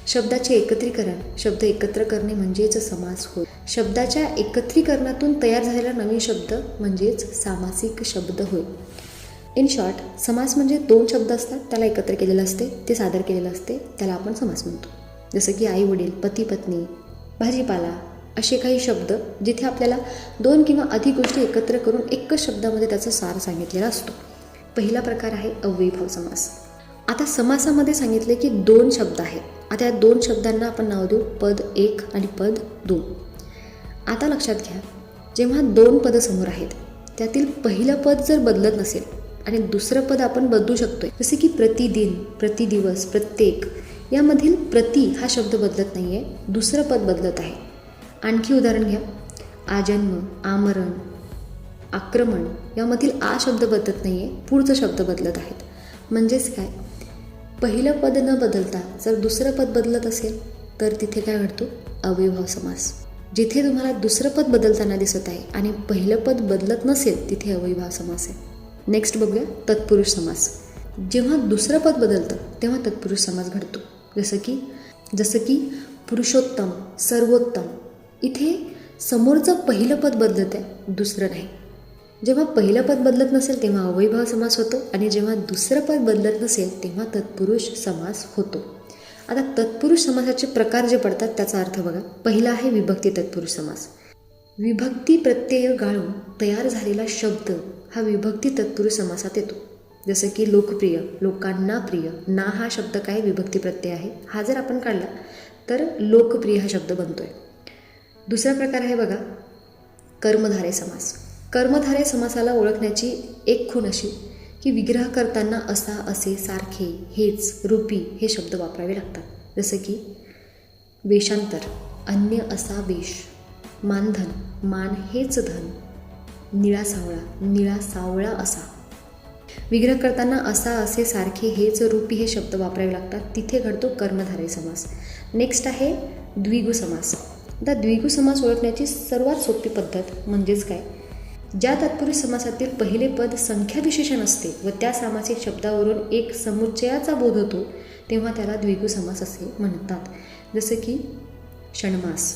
शब्दाचे एकत्रीकरण, शब्द एकत्र करणे म्हणजेच समास होय. शब्दाच्या एकत्रीकरणातून तयार झालेला नवीन शब्द म्हणजेच सामासिक शब्द होय. इन शॉर्ट, समास म्हणजे 2 शब्द असतात, त्याला एकत्र केलेलं असते, ते सादर केलेलं असते, त्याला आपण समास म्हणतो. जसं की आई वडील, पती पत्नी, भाजीपाला असे काही शब्द जिथे आपल्याला 2 किंवा अधिक गोष्टी एकत्र करून एकच शब्दामध्ये त्याचा सार सांगितलेला असतो. पहिला प्रकार आहे अव्ययीभाव समास. आता समासामध्ये सांगितले की 2 शब्द आहेत. आता या 2 शब्दांना आपण नाव देऊ पद 1 आणि पद 2. आता लक्षात घ्या, जेव्हा 2 पदं समोर आहेत त्यातील पहिलं पद जर बदलत नसेल आणि दुसरं पद आपण बदलू शकतोय, जसे की प्रतिदिन, प्रतिदिवस, प्रत्येक, यामधील प्रति हा शब्द बदलत नाही आहे, दुसरं पद बदलत आहे. आणखी उदाहरण घ्या, आजन्म, आमरण, आक्रमण यामधील आ शब्द बदलत नाही आहे, पुढचं शब्द बदलत आहेत. म्हणजेच काय, पहिलं पद न बदलता जर दुसरं पद बदलत असेल तर तिथे काय घडतो, अव्ययभाव समास. जिथे तुम्हाला दुसरं पद बदलताना दिसत आहे आणि पहिलं पद बदलत नसेल तिथे अव्ययभाव समास आहे. नेक्स्ट बघूया तत्पुरुष समास. जेव्हा दुसरं पद बदलतं तेव्हा तत्पुरुष समास घडतो. जसं की पुरुषोत्तम, सर्वोत्तम. इथे समोरचं पहिलं पद बदलत आहे, दुसरं नाही. जेव्हा पहिलं पद बदलत नसेल तेव्हा अव्ययभाव समास होतो आणि जेव्हा दुसरं पद बदलत नसेल तेव्हा तत्पुरुष समास होतो. आता तत्पुरुष समासाचे प्रकार जे पडतात त्याचा अर्थ बघा. पहिला आहे विभक्ती तत्पुरुष समास. विभक्ती प्रत्यय गाळून तयार झालेला शब्द हा विभक्ती तत्पुरुष समासात येतो. जसं की लोकप्रिय, लोकांना प्रिय. ना हा शब्द काय, विभक्ती प्रत्यय आहे. हा जर आपण काढला तर लोकप्रिय हा शब्द बनतोय. दुसरा प्रकार आहे बघा कर्मधारय समास. कर्मधारय समासाला ओळखण्याची एक खूण अशी की विग्रह करताना असा, असे, सारखे, हेच, रूपी हे शब्द वापरावे लागतात. जसं की वेशांतर, अन्य असा वेश, मानधन, मान हेच धन, निळा सावळा, निळा सावळा असा. विग्रह करताना असा, असे, सारखे, हेच, रूपी हे शब्द वापरावे लागतात. तिथे घडतो कर्मधारय समास. नेक्स्ट आहे द्विगु समास. आता द्विगु समास ओळखण्याची सर्वात सोपी पद्धत म्हणजेच काय, ज्या तत्पुरुष समासातील पहिले पद संख्याविशेषण असते व त्या सामासिक शब्दावरून एक समुच्चयाचा बोध होतो तेव्हा त्याला द्विगु समास असे म्हणतात. जसं की षण्मास.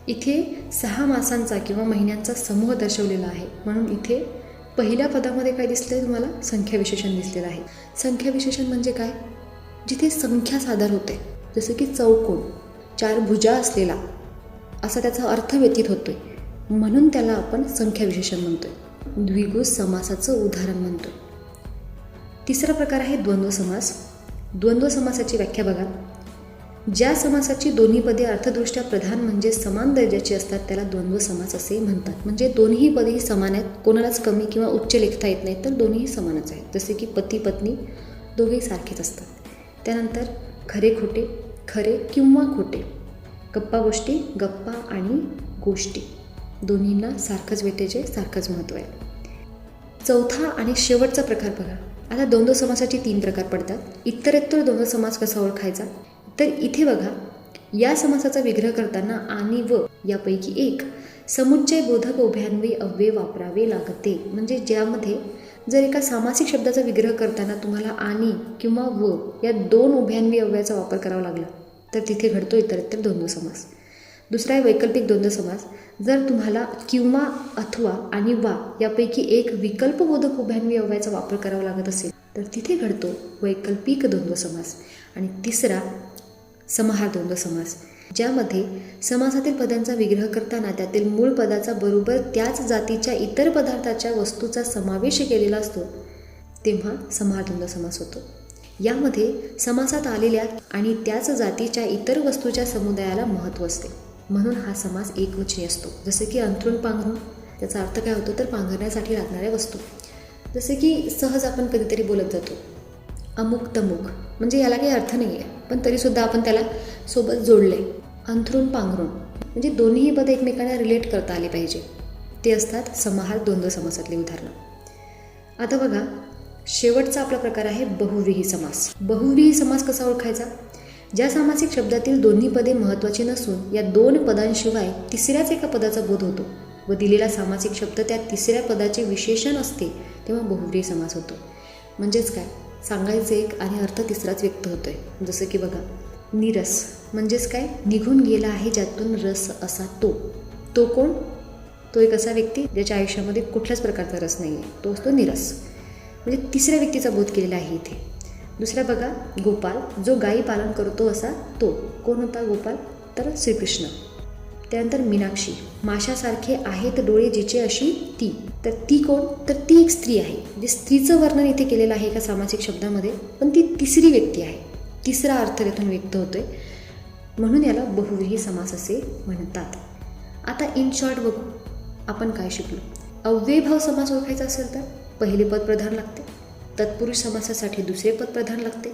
इथे 6 मासांचा किंवा महिन्यांचा समूह दर्शवलेला आहे म्हणून इथे पहिल्या पदामध्ये काय दिसलं तुम्हाला, संख्याविशेषण दिसलेलं आहे. संख्याविशेषण म्हणजे काय, जिथे संख्या सादर होते. जसं की चौकोन, 4 भुजा असलेला असा त्याचा अर्थ व्यतीत होतोय म्हणून त्याला आपण संख्याविशेषण म्हणतोय. द्विगु समासाचं उदाहरण म्हणतो. तिसरा प्रकार आहे द्वंद्व समास. द्वंद्व समासाची व्याख्या बघा. ज्या समासाची दोन्ही पदे अर्थदृष्ट्या प्रधान म्हणजे समान दर्जाची असतात त्याला द्वंद्व समास असे म्हणतात. म्हणजे दोन्ही पदे ही समान आहेत, कोणालाच कमी किंवा उच्च लेखता येत नाहीत, तर दोन्हीही समानच आहेत. जसे की पती पत्नी दोघेही सारखेच असतात. त्यानंतर खरे खोटे, खरे किंवा खोटे, गप्पा गोष्टी, गप्पा आणि गोष्टी, दोन्हींना सारखंच वेटेजे, सारखंच महत्त्व आहे. चौथा आणि शेवटचा प्रकार बघा. आता द्वंद्व समासाचे 3 प्रकार पडतात. इतरेत्तर द्वंद्व समास कसा ओळखायचा, तर इथे बघा, या समासाचा विग्रह करताना आणि व यापैकी एक समुच्चय बोधक उभयान्वयी अव्यय वापरावे लागते. म्हणजे ज्यामध्ये जर एका सामासिक शब्दाचा विग्रह करताना तुम्हाला आणि किंवा व या 2 उभयान्वयी अव्ययाचा वापर करावा लागला तर तिथे घडतो इतरेत्तर द्वंद्व समास. दुसरा आहे वैकल्पिक द्वंद्व समास. जर तुम्हाला किंवा, अथवा आणि वा यापैकी एक विकल्पबोधक उभयान्वयी अव्ययाचा वापर करावा लागत असेल तर तिथे घडतो वैकल्पिक द्वंद्व समास. आणि तिसरा समाहार द्वंद्व समास, ज्यामध्ये समासातील पदांचा विग्रह करताना त्यातील मूळ पदाचा बरोबर त्याच जातीच्या इतर पदार्थाच्या वस्तूचा समावेश केलेला असतो तेव्हा समाहार द्वंद्व समास होतो. यामध्ये समासात आलेल्या आणि त्याच जातीच्या इतर वस्तूच्या समुदायाला महत्त्व असते म्हणून हा समास एकवचनी असतो. जसे की अंथरूण पांघरूण, त्याचा अर्थ काय होतो तर पांघरण्यासाठी लागणाऱ्या वस्तू. जसे की सहज आपण कधीतरी बोलत जातो अमुक तमुक, म्हणजे याला काही अर्थ नाही आहे पण तरीसुद्धा आपण त्याला सोबत जोडले. अंथरूण पांघरूण म्हणजे दोन्हीही पद एकमेकांना रिलेट करता आले पाहिजे. ते असतात समाहार द्वंद्व समासातले उदाहरणं. आता बघा, शेवटचा आपला प्रकार आहे बहुव्रीही समास. बहुव्रीही समास कसा ओळखायचा, ज्या सामासिक शब्दातील दोन्ही पदे महत्त्वाची नसून या 2 पदांशिवाय तिसऱ्याच एका पदाचा बोध होतो व दिलेला सामासिक शब्द त्या तिसऱ्या पदाचे विशेषण असते तेव्हा बहुव्रीही समास होतो. म्हणजेच काय, सांगायचं एक आणि अर्थ तिसराच व्यक्त होतोय. जसं की बघा, निरस म्हणजेच काय, निघून गेला आहे ज्यातून रस असा तो. तो कोण, तो एक असा व्यक्ती ज्याच्या आयुष्यामध्ये कुठल्याच प्रकारचा रस नाही आहे, तो असतो निरस. म्हणजे तिसऱ्या व्यक्तीचा बोध केलेला आहे इथे. दुसरा बघा, गोपाल, जो गायी पालन करतो असा तो. कोण होता गोपाल, तर श्रीकृष्ण. त्यानंतर मीनाक्षी, माशासारखे आहेत डोळे जिचे अशी ती. तर ती कोण? तर ती एक स्त्री आहे. म्हणजे स्त्रीचं वर्णन इथे केलेलं आहे एका सामासिक शब्दामध्ये, पण ती तिसरी व्यक्ती आहे. तिसरा अर्थ त्यातून व्यक्त होतोय, म्हणून याला बहुव्रीही समास असे म्हणतात. आता इन शॉर्ट बघू आपण काय शिकलो. अव्ययीभाव समास ओळखायचा असेल तर पहिले पद प्रधान लागते, तत्पुरुष समासासाठी दुसरे पद प्रधान लागते,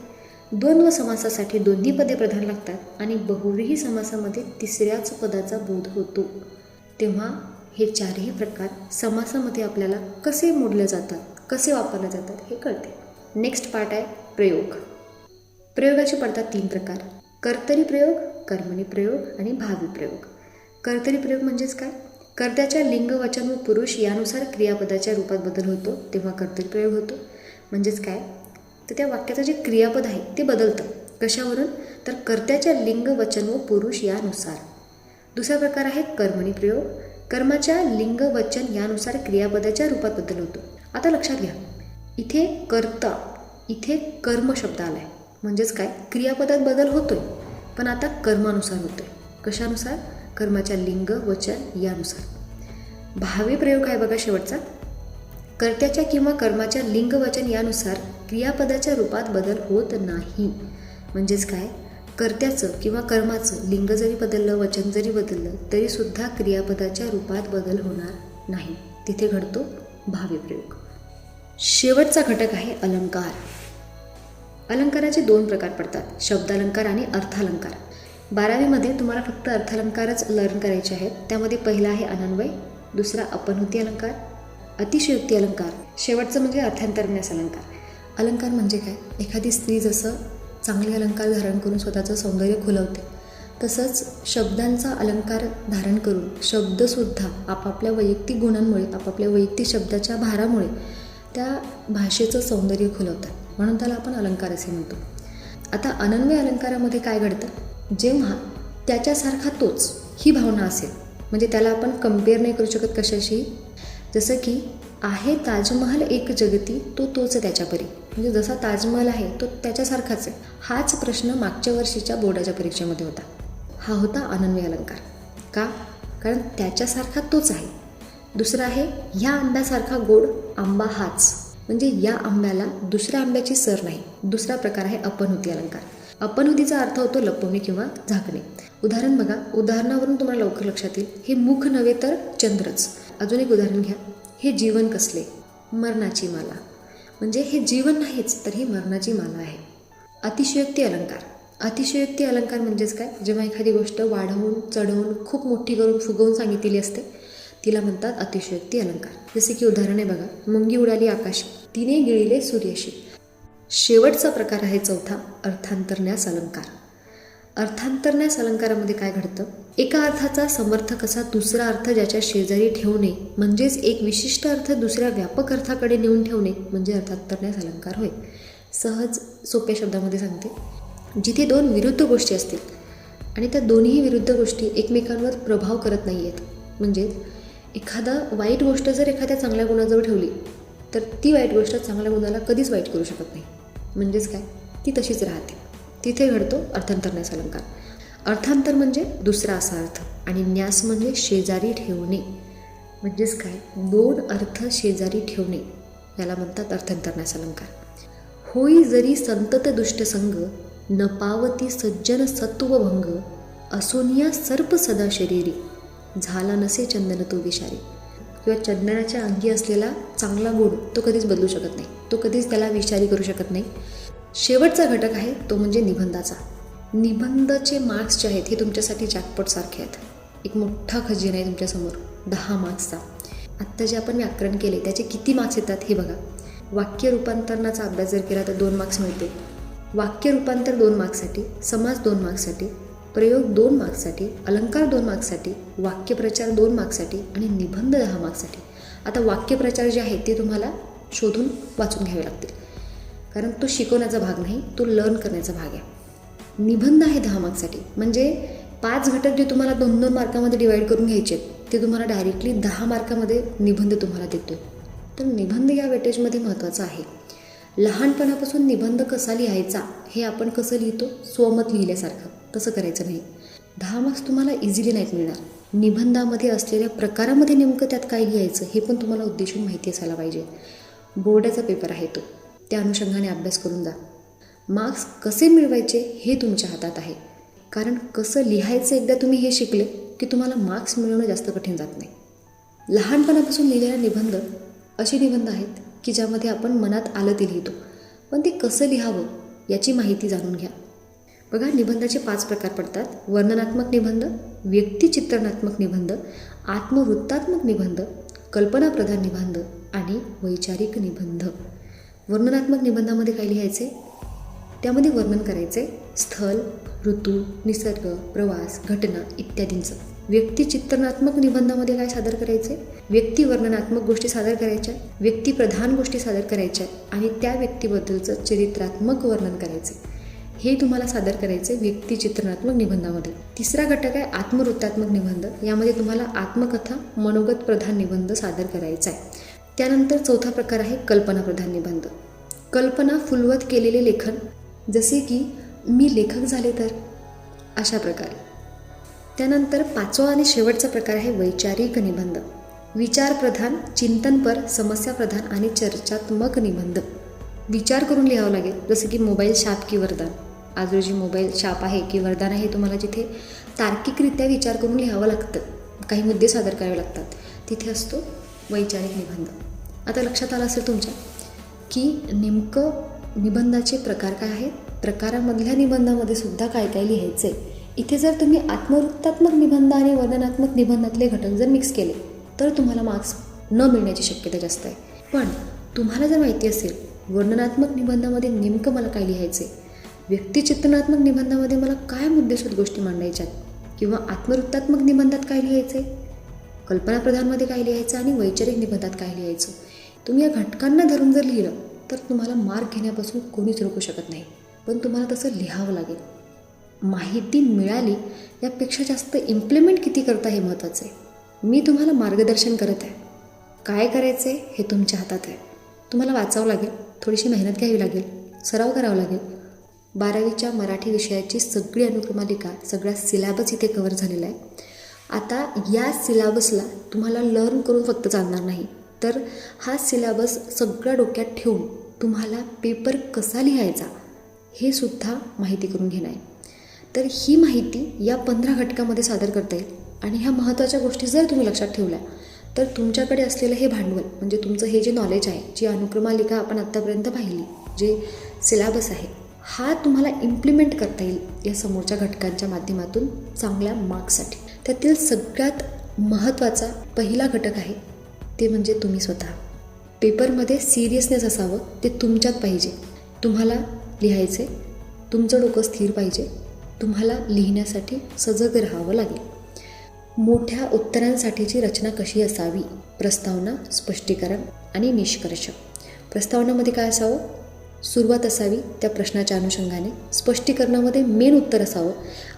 द्वंद्व समासासाठी दोन्ही पदे प्रधान लागतात आणि बहुव्रीही समासामध्ये तिसऱ्याच पदाचा बोध होतो. तेव्हा हे चारही प्रकार समासामध्ये आपल्याला कसे मोडले जातात, कसे वापरले जातात हे कळते. नेक्स्ट पार्ट आहे प्रयोग. प्रयोगाचे पडतात 3 प्रकार: कर्तरी प्रयोग, कर्मणी प्रयोग आणि भावी प्रयोग. कर्तरी प्रयोग म्हणजेच काय? कर्त्याच्या लिंग, वचन व पुरुष यानुसार क्रियापदाच्या रूपात बदल होतो तेव्हा कर्तरी प्रयोग होतो. म्हणजेच काय? तर त्या वाक्याचं जे क्रियापद आहे ते बदलतं. कशावरून? तर कर्त्याच्या लिंग, वचन व पुरुष यानुसार. दुसरा प्रकार आहे कर्मणी प्रयोग. कर्माच्या लिंग, वचन यानुसार क्रियापदाच्या रूपात बदल होतो. आता लक्षात घ्या, इथे कर्ता, इथे कर्म शब्द आला आहे. म्हणजेच काय? क्रियापदात बदल होतोय, पण आता कर्मानुसार होतोय. कशानुसार? कर्माच्या लिंग, वचन यानुसार. भावी प्रयोग आहे बघा शेवटचा. कर्त्याच्या किंवा कर्माच्या लिंग, वचन यानुसार क्रियापदाच्या रूपात बदल होत नाही. म्हणजेच काय? कर्त्याचं किंवा कर्माचं लिंग जरी बदललं, वचन जरी बदललं, तरीसुद्धा क्रियापदाच्या रूपात बदल होणार नाही. तिथे घडतो भावी प्रयोग. शेवटचा घटक आहे अलंकार. अलंकाराचे 2 प्रकार पडतात: शब्दालंकार आणि अर्थालंकार. 12वीमध्ये तुम्हाला फक्त अर्थालंकारच लर्न करायचे आहेत. त्यामध्ये पहिला आहे अनन्वय, दुसरा अपनहुती अलंकार, अतिशयोक्ती अलंकार, शेवटचं म्हणजे अर्थांतरन्यास अलंकार. अलंकार म्हणजे काय? एखादी स्त्री जसं चांगले अलंकार धारण करून स्वतःचं सौंदर्य खुलवते, तसंच शब्दांचा अलंकार धारण करून शब्दसुद्धा आपापल्या वैयक्तिक गुणांमुळे, आपापल्या वैयक्तिक शब्दाच्या भारामुळे त्या भाषेचं सौंदर्य खुलवतात, म्हणून त्याला आपण अलंकार असे म्हणतो. आता अनन्वय अलंकारामध्ये काय घडतं? जेव्हा त्याच्यासारखा तोच ही भावना असेल, म्हणजे त्याला आपण कम्पेअर नाही करू शकत कशाशी. जसं की आहे ताजमहल एक जगती, तो तोच त्याच्या परी. म्हणजे जसा ताजमहल आहे तो त्याच्यासारखाच आहे. हाच प्रश्न मागच्या वर्षीच्या बोर्डाच्या परीक्षेमध्ये होता. हा होता अनन्वय अलंकार. का? कारण त्याच्यासारखा तोच आहे. दुसरा आहे ह्या आंब्यासारखा गोड आंबा हाच, म्हणजे या आंब्याला दुसऱ्या आंब्याची सर नाही. दुसरा प्रकार आहे अपनहुती अलंकार. अपनहुतीचा अर्थ होतो लपवणे किंवा झाकणे. उदाहरण बघा, उदाहरणावरून तुम्हाला लवकर लक्षात येईल. हे मुख नव्हे तर चंद्रच. अजून एक उदाहरण घ्या. हे जीवन कसले? मरणाची माला. म्हणजे हे जीवन नाहीच तर ही मरणाची माला आहे. अतिशयोक्ती अलंकार. अतिशयोक्ती अलंकार म्हणजेच काय? जेव्हा एखादी गोष्ट वाढवून, चढवून, खूप मोठी करून, फुगवून सांगितलेली असते, तिला म्हणतात अतिशयोक्ती अलंकार. जसे की उदाहरणे बघा, मुंगी उडाली आकाशी, तिने गिळले सूर्यशी. शेवटचा प्रकार आहे चौथा, अर्थांतरन्यास अलंकार. अर्थांतरन्यास अलंकारामध्ये काय घडतं? एका अर्थाचा समर्थक असा दुसरा अर्थ ज्याच्या शेजारी ठेवणे, म्हणजेच एक विशिष्ट अर्थ दुसऱ्या व्यापक अर्थाकडे नेऊन ठेवणे म्हणजे अर्थांतरन्यास अलंकार होय. सहज सोप्या शब्दामध्ये सांगते, जिथे 2 विरुद्ध गोष्टी असतील आणि त्या दोन्ही विरुद्ध गोष्टी एकमेकांवर प्रभाव करत नाही आहेत. म्हणजे एखादा वाईट गोष्ट जर एखाद्या चांगल्या गुणाजवळ ठेवली तर ती वाईट गोष्ट चांगल्या गुणाला कधीच वाईट करू शकत नाही. म्हणजेच काय? ती तशीच राहते. तिथे घडतो अर्थांतरन्यास अलंकार. अर्थांतर म्हणजे दुसरा असा अर्थ आणि न्यास म्हणजे शेजारी ठेवणे. म्हणजेच काय? 2 अर्थ शेजारी ठेवणे, याला म्हणतात अर्थांतरन्यास अलंकार. होई जरी संतत दुष्टसंग, न पावती सज्जन सत्वभंग, असोनिया सर्प सदा शरीरी, झाला नसे चंदन तो विषारी. किंवा चंदनाच्या अंगी असलेला चांगला गुण तो कधीच बदलू शकत नाही, तो कधीच त्याला विषारी करू शकत नाही. शेवटचा घटक आहे तो म्हणजे निबंधाचा. निबंधाचे मार्क्स जे आहेत हे तुमच्यासाठी जॅकपॉट सारखे आहेत. एक मोठा खजिना आहे तुमच्यासमोर 10 मार्क्सचा. आत्ता जे आपण व्याकरण केले त्याचे किती मार्क्स येतात हे बघा. वाक्य रूपांतरणाचा अभ्यास जर केला तर 2 मार्क्स मिळते. वाक्य रूपांतर 2 मार्क्ससाठी, समास 2 मार्क्ससाठी, प्रयोग 2 मार्क्ससाठी, अलंकार 2 मार्क्ससाठी, वाक्यप्रचार 2 मार्क्ससाठी आणि निबंध 10 मार्क्ससाठी. आता वाक्यप्रचार जे आहे ते तुम्हाला शोधून वाचून घ्यावे लागतील, कारण तो शिकवण्याचा भाग नाही, तो लर्न करण्याचा भाग आहे. निबंध आहे 10 मार्क्ससाठी. म्हणजे 5 घटक जे तुम्हाला 2-2 मार्कामध्ये डिवाईड करून घ्यायचे ते तुम्हाला डायरेक्टली 10 मार्कामध्ये निबंध तुम्हाला देतो. तर निबंध या वेटेजमध्ये महत्त्वाचा आहे. लहानपणापासून निबंध कसा लिहायचा हे आपण कसं लिहितो, स्वमत लिहिल्यासारखं, तसं करायचं नाही. 10 मार्क्स तुम्हाला इझिली नाहीत मिळणार. निबंधामध्ये असलेल्या प्रकारामध्ये नेमकं त्यात काय लिहायचं हे पण तुम्हाला उद्देशून माहिती असायला पाहिजे. बोर्डाचा पेपर आहे तो, त्या अनुषंगाने अभ्यास करून जा. मार्क्स कसे मिळवायचे हे तुमच्या हातात आहे. कारण कसं लिहायचं एकदा तुम्ही हे शिकले की तुम्हाला मार्क्स मिळवणं जास्त कठीण जात नाही. लहानपणापासून लिहिलेला निबंध अशी निबंध आहेत की ज्यामध्ये आपण मनात आलं ते लिहितो, पण ते कसं लिहावं याची माहिती जाणून घ्या. बघा, निबंधाचे 5 प्रकार पडतात. वर्णनात्मक निबंध, व्यक्तिचित्रणात्मक निबंध, आत्मवृत्तात्मक निबंध, कल्पनाप्रधान निबंध आणि वैचारिक निबंध. वर्णनात्मक निबंधामध्ये काय लिहायचे? त्यामध्ये वर्णन करायचे स्थळ, ऋतू, निसर्ग, प्रवास, घटना इत्यादींचं. व्यक्तिचित्रणात्मक निबंधामध्ये काय सादर करायचे? व्यक्तिवर्णनात्मक गोष्टी सादर करायच्या, व्यक्तिप्रधान गोष्टी सादर करायच्या आणि त्या व्यक्तीबद्दलचं चरित्रात्मक वर्णन करायचे. हे तुम्हाला सादर करायचे व्यक्तिचित्रणात्मक निबंधामध्ये. तिसरा घटक आहे आत्मवृत्तात्मक निबंध. यामध्ये तुम्हाला आत्मकथा, मनोगत प्रधान निबंध सादर करायचा आहे. त्यानंतर चौथा प्रकार आहे कल्पनाप्रधान निबंध. कल्पना फुलवत केलेले लेखन, जसे की मी लेखक झाले तर, अशा प्रकारे. त्यानंतर 5वा आणि शेवटचा प्रकार आहे वैचारिक निबंध. विचारप्रधान, चिंतनपर, समस्याप्रधान आणि चर्चात्मक निबंध. विचार करून लिहावं लागेल, जसं की मोबाईल शाप की वरदान. आज रोजी मोबाईल शाप आहे की वरदान आहे, तुम्हाला जिथे तार्किकरित्या विचार करून लिहावं लागतं, काही मुद्दे सादर करावे लागतात, तिथे असतो वैचारिक निबंध. आता लक्षात आलं असेल तुमच्या की नेमकं निबंधाचे प्रकार काय आहेत. प्रकारामधल्या निबंधामध्ये सुद्धा काय काय लिहायचं आहे. इथे जर तुम्ही आत्मवृत्तात्मक निबंध आणि वर्णनात्मक निबंधातले घटक जर मिक्स केले तर तुम्हाला मार्क्स न मिळण्याची शक्यता जास्त आहे. पण तुम्हाला जर माहिती असेल वर्णनात्मक निबंधामध्ये नेमकं मला काय लिहायचं आहे, व्यक्तिचित्रणात्मक निबंधामध्ये मला काय मुद्देसूद गोष्टी मांडायच्यात, किंवा आत्मवृत्तात्मक निबंधात काय लिहायचं आहे, कल्पनाप्रधानमध्ये काय लिहायचं आणि वैचारिक निबंधात काय लिहायचं, तुम्ही या घटकांना धरून जर लिहिलं तर तुम्हाला मार्क घेण्यापासून कोणीच रोखू शकत नाही. पण तुम्हाला तसं लिहावं लागेल. माहिती मिळाली यापेक्षा जास्त इम्प्लिमेंट किती करता हे महत्त्वाचं आहे. मी तुम्हाला मार्गदर्शन करत आहे, काय करायचं आहे हे तुमच्या हातात आहे. तुम्हाला वाचावं लागेल, थोडीशी मेहनत घ्यावी लागेल, सराव करावा लागेल. 12वीच्या मराठी विषयाची सगळी अनुक्रमालिका, सगळा सिलॅबस इथे कव्हर झालेला आहे. आता या सिलॅबसला तुम्हाला लर्न करून फक्त चालणार नाही, तर हा सिलॅबस सगळा डोक्यात ठेवून तुम्हाला पेपर कसा लिहायचा हे सुद्धा माहिती करून घेणं आहे. तर ही माहिती या 15 घटकामध्ये सादर करता येईल. आणि ह्या महत्त्वाच्या गोष्टी जर तुम्ही लक्षात ठेवल्या तर तुमच्याकडे असलेलं हे भांडवल, म्हणजे तुमचं हे जे नॉलेज आहे, जी अनुक्रमालिका आपण आत्तापर्यंत पाहिली, जे सिलॅबस आहे, हा तुम्हाला इम्प्लिमेंट करता येईल या समोरच्या घटकांच्या माध्यमातून चांगल्या मार्क्ससाठी. त्यातील सगळ्यात महत्त्वाचा पहिला घटक आहे ते म्हणजे तुम्ही स्वतः. पेपरमध्ये सिरियसनेस असावं, ते तुमच्यात पाहिजे. तुम्हाला लिहायचे, तुमचं डोकं स्थिर पाहिजे, तुम्हाला लिहिण्यासाठी सजग राहावं लागेल. मोठ्या उत्तरांसाठीची रचना कशी असावी? प्रस्तावना, स्पष्टीकरण आणि निष्कर्ष. प्रस्तावनामध्ये काय असावं? सुरुवात असावी त्या प्रश्नाच्या अनुषंगाने. स्पष्टीकरणामध्ये मेन उत्तर असावं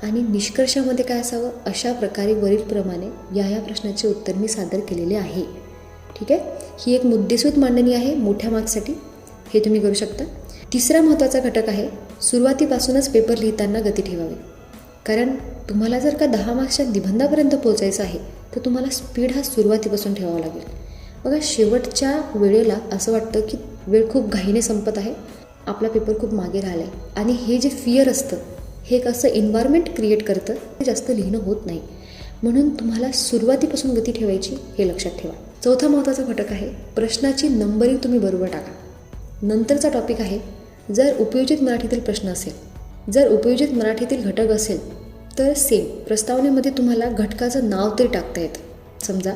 आणि निष्कर्षामध्ये काय असावं? अशा प्रकारे वरीलप्रमाणे या प्रश्नाचे उत्तर मी सादर केलेले आहे. ठीक आहे, ही एक मुद्देसूद मांडणी आहे मोठ्या मार्क्ससाठी. हे तुम्ही करू शकता. तिसरा महत्त्वाचा घटक आहे सुरुवातीपासूनच पेपर लिहिताना गती ठेवावी. कारण तुम्हाला जर का 10 मार्क्सच्या निबंधापर्यंत पोहोचायचं आहे तर तुम्हाला स्पीड हा सुरुवातीपासून ठेवावा लागेल. बघा, शेवटच्या वेळेला असं वाटतं की वेळ खूप घाईने संपत आहे, आपला पेपर खूप मागे राहिला आहे, आणि हे जे फिअर असतं हे एक असं एन्व्हायरमेंट क्रिएट करतं, ते जास्त लिहिणं होत नाही. म्हणून तुम्हाला सुरुवातीपासून गती ठेवायची, हे लक्षात ठेवा. चौथा महत्त्वाचा घटक आहे प्रश्नाची नंबरिंग तुम्ही बरोबर टाका. नंतरचा टॉपिक आहे जर उपयोजित मराठीतील प्रश्न असेल, जर उपयोजित मराठीतील घटक असेल तर सेम प्रस्तावनेमध्ये तुम्हाला घटकाचं नाव तरी टाकता येतं. समजा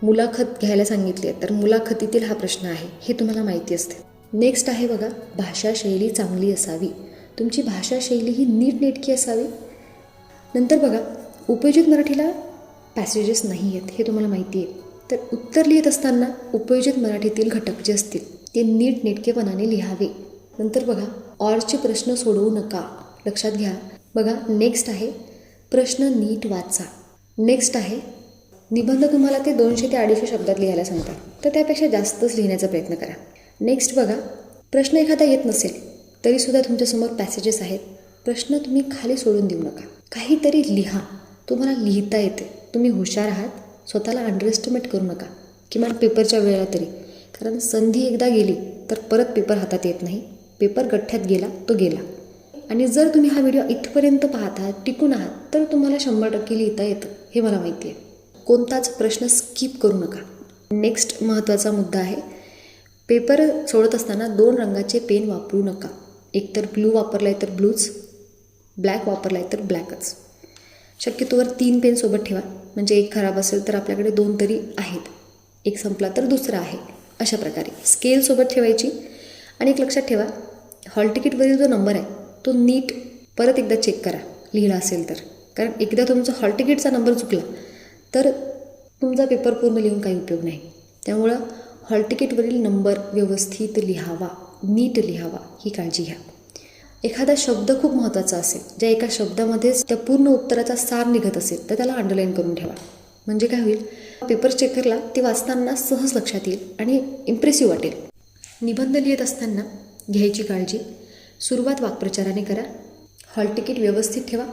मुलाखत घ्यायला सांगितली आहे तर मुलाखतीतील हा प्रश्न आहे, हे तुम्हाला माहिती असते. नेक्स्ट आहे बघा भाषाशैली चांगली असावी. तुमची भाषाशैली ही नीटनेटकी असावी. नंतर बघा उपयोजित मराठीला पॅसेजेस नाही आहेत, हे तुम्हाला माहिती आहे. तर उत्तर लिहित असताना उपयोजित मराठीतील घटक जे असतील ते नीटनेटकेपणाने लिहावे. नंतर बघा ऑरचे प्रश्न सोडवू नका, लक्षात घ्या. बघा नेक्स्ट आहे प्रश्न नीट वाचा. नेक्स्ट आहे निबंध तुम्हाला ते 200 ते 250 शब्दात लिहायला सांगतात, तर त्यापेक्षा जास्तच लिहिण्याचा प्रयत्न करा. नेक्स्ट बघा प्रश्न एखादा येत नसेल तरीसुद्धा तुमच्यासमोर पॅसेजेस आहेत, प्रश्न तुम्ही खाली सोडून देऊ नका, काहीतरी लिहा. तुम्हाला लिहिता येते, तुम्ही हुशार आहात, स्वतःला अंडरएस्टिमेट करू नका, किमान पेपरच्या वेळेला तरी. कारण संधी एकदा गेली तर परत पेपर हातात येत नाही. पेपर गठ्ठ्यात गेला तो गेला. आणि जर तुम्ही हा व्हिडिओ इथपर्यंत पाहत आहात, टिकून आहात, तर तुम्हाला 100% लिहिता येतं हे मला माहिती आहे. कोणताच प्रश्न स्किप करू नका. नेक्स्ट महत्त्वाचा मुद्दा आहे, पेपर सोडत असताना 2 रंगाचे पेन वापरू नका. एकतर ब्लू वापरला आहे तर ब्लूच, ब्लॅक वापरला आहे तर ब्लॅकच. शक्यतोवर 3 पेन सोबत ठेवा, म्हणजे एक खराब असेल तर आपल्याकडे 2 तरी आहेत, एक संपला तर दुसरा आहे. अशा प्रकारे स्केलसोबत ठेवायची. आणि एक लक्षात ठेवा, हॉल तिकीटवरील जो नंबर आहे तो नीट परत एकदा चेक करा लिहिला असेल तर. कारण एकदा तुमचा हॉल तिकीटचा नंबर चुकला तर तुमचा पेपर पूर्ण लिहून काही उपयोग नाही. त्यामुळं हॉल तिकीटवरील नंबर व्यवस्थित लिहावा, नीट लिहावा, ही काळजी घ्या. एखादा शब्द खूप महत्त्वाचा असेल, ज्या एका शब्दामध्येच त्या पूर्ण उत्तराचा सार निघत असेल तर त्याला अंडरलाईन करून ठेवा. म्हणजे काय होईल, पेपर चेकरला ते वाचताना सहज लक्षात येईल आणि इम्प्रेसिव्ह वाटेल. निबंध लिहित असताना घ्यायची काळजी, सुरुवात वाक्प्रचाराने करा. हॉल तिकीट व्यवस्थित ठेवा.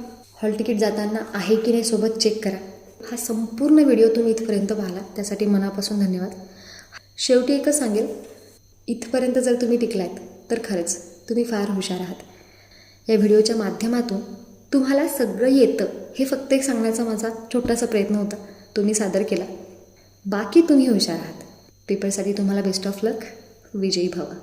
हॉल तिकीट जाताना आहे की नाही सोबत चेक करा. हा संपूर्ण व्हिडिओ तुम्ही इथपर्यंत पाहिला त्यासाठी मनापासून धन्यवाद. शेवटी एकच सांगेल, इथपर्यंत जर तुम्ही टिकलात तर खरंच तुम्ही फार हुशार आहात. या व्हिडिओच्या माध्यमातून तुम्हाला सगळं येतं हे फक्त एक सांगण्याचा माझा छोटासा प्रयत्न होता, तुम्ही सादर केला. बाकी तुम्ही हुशार आहात. पेपरसाठी तुम्हाला बेस्ट ऑफ लक. विजयी भवा.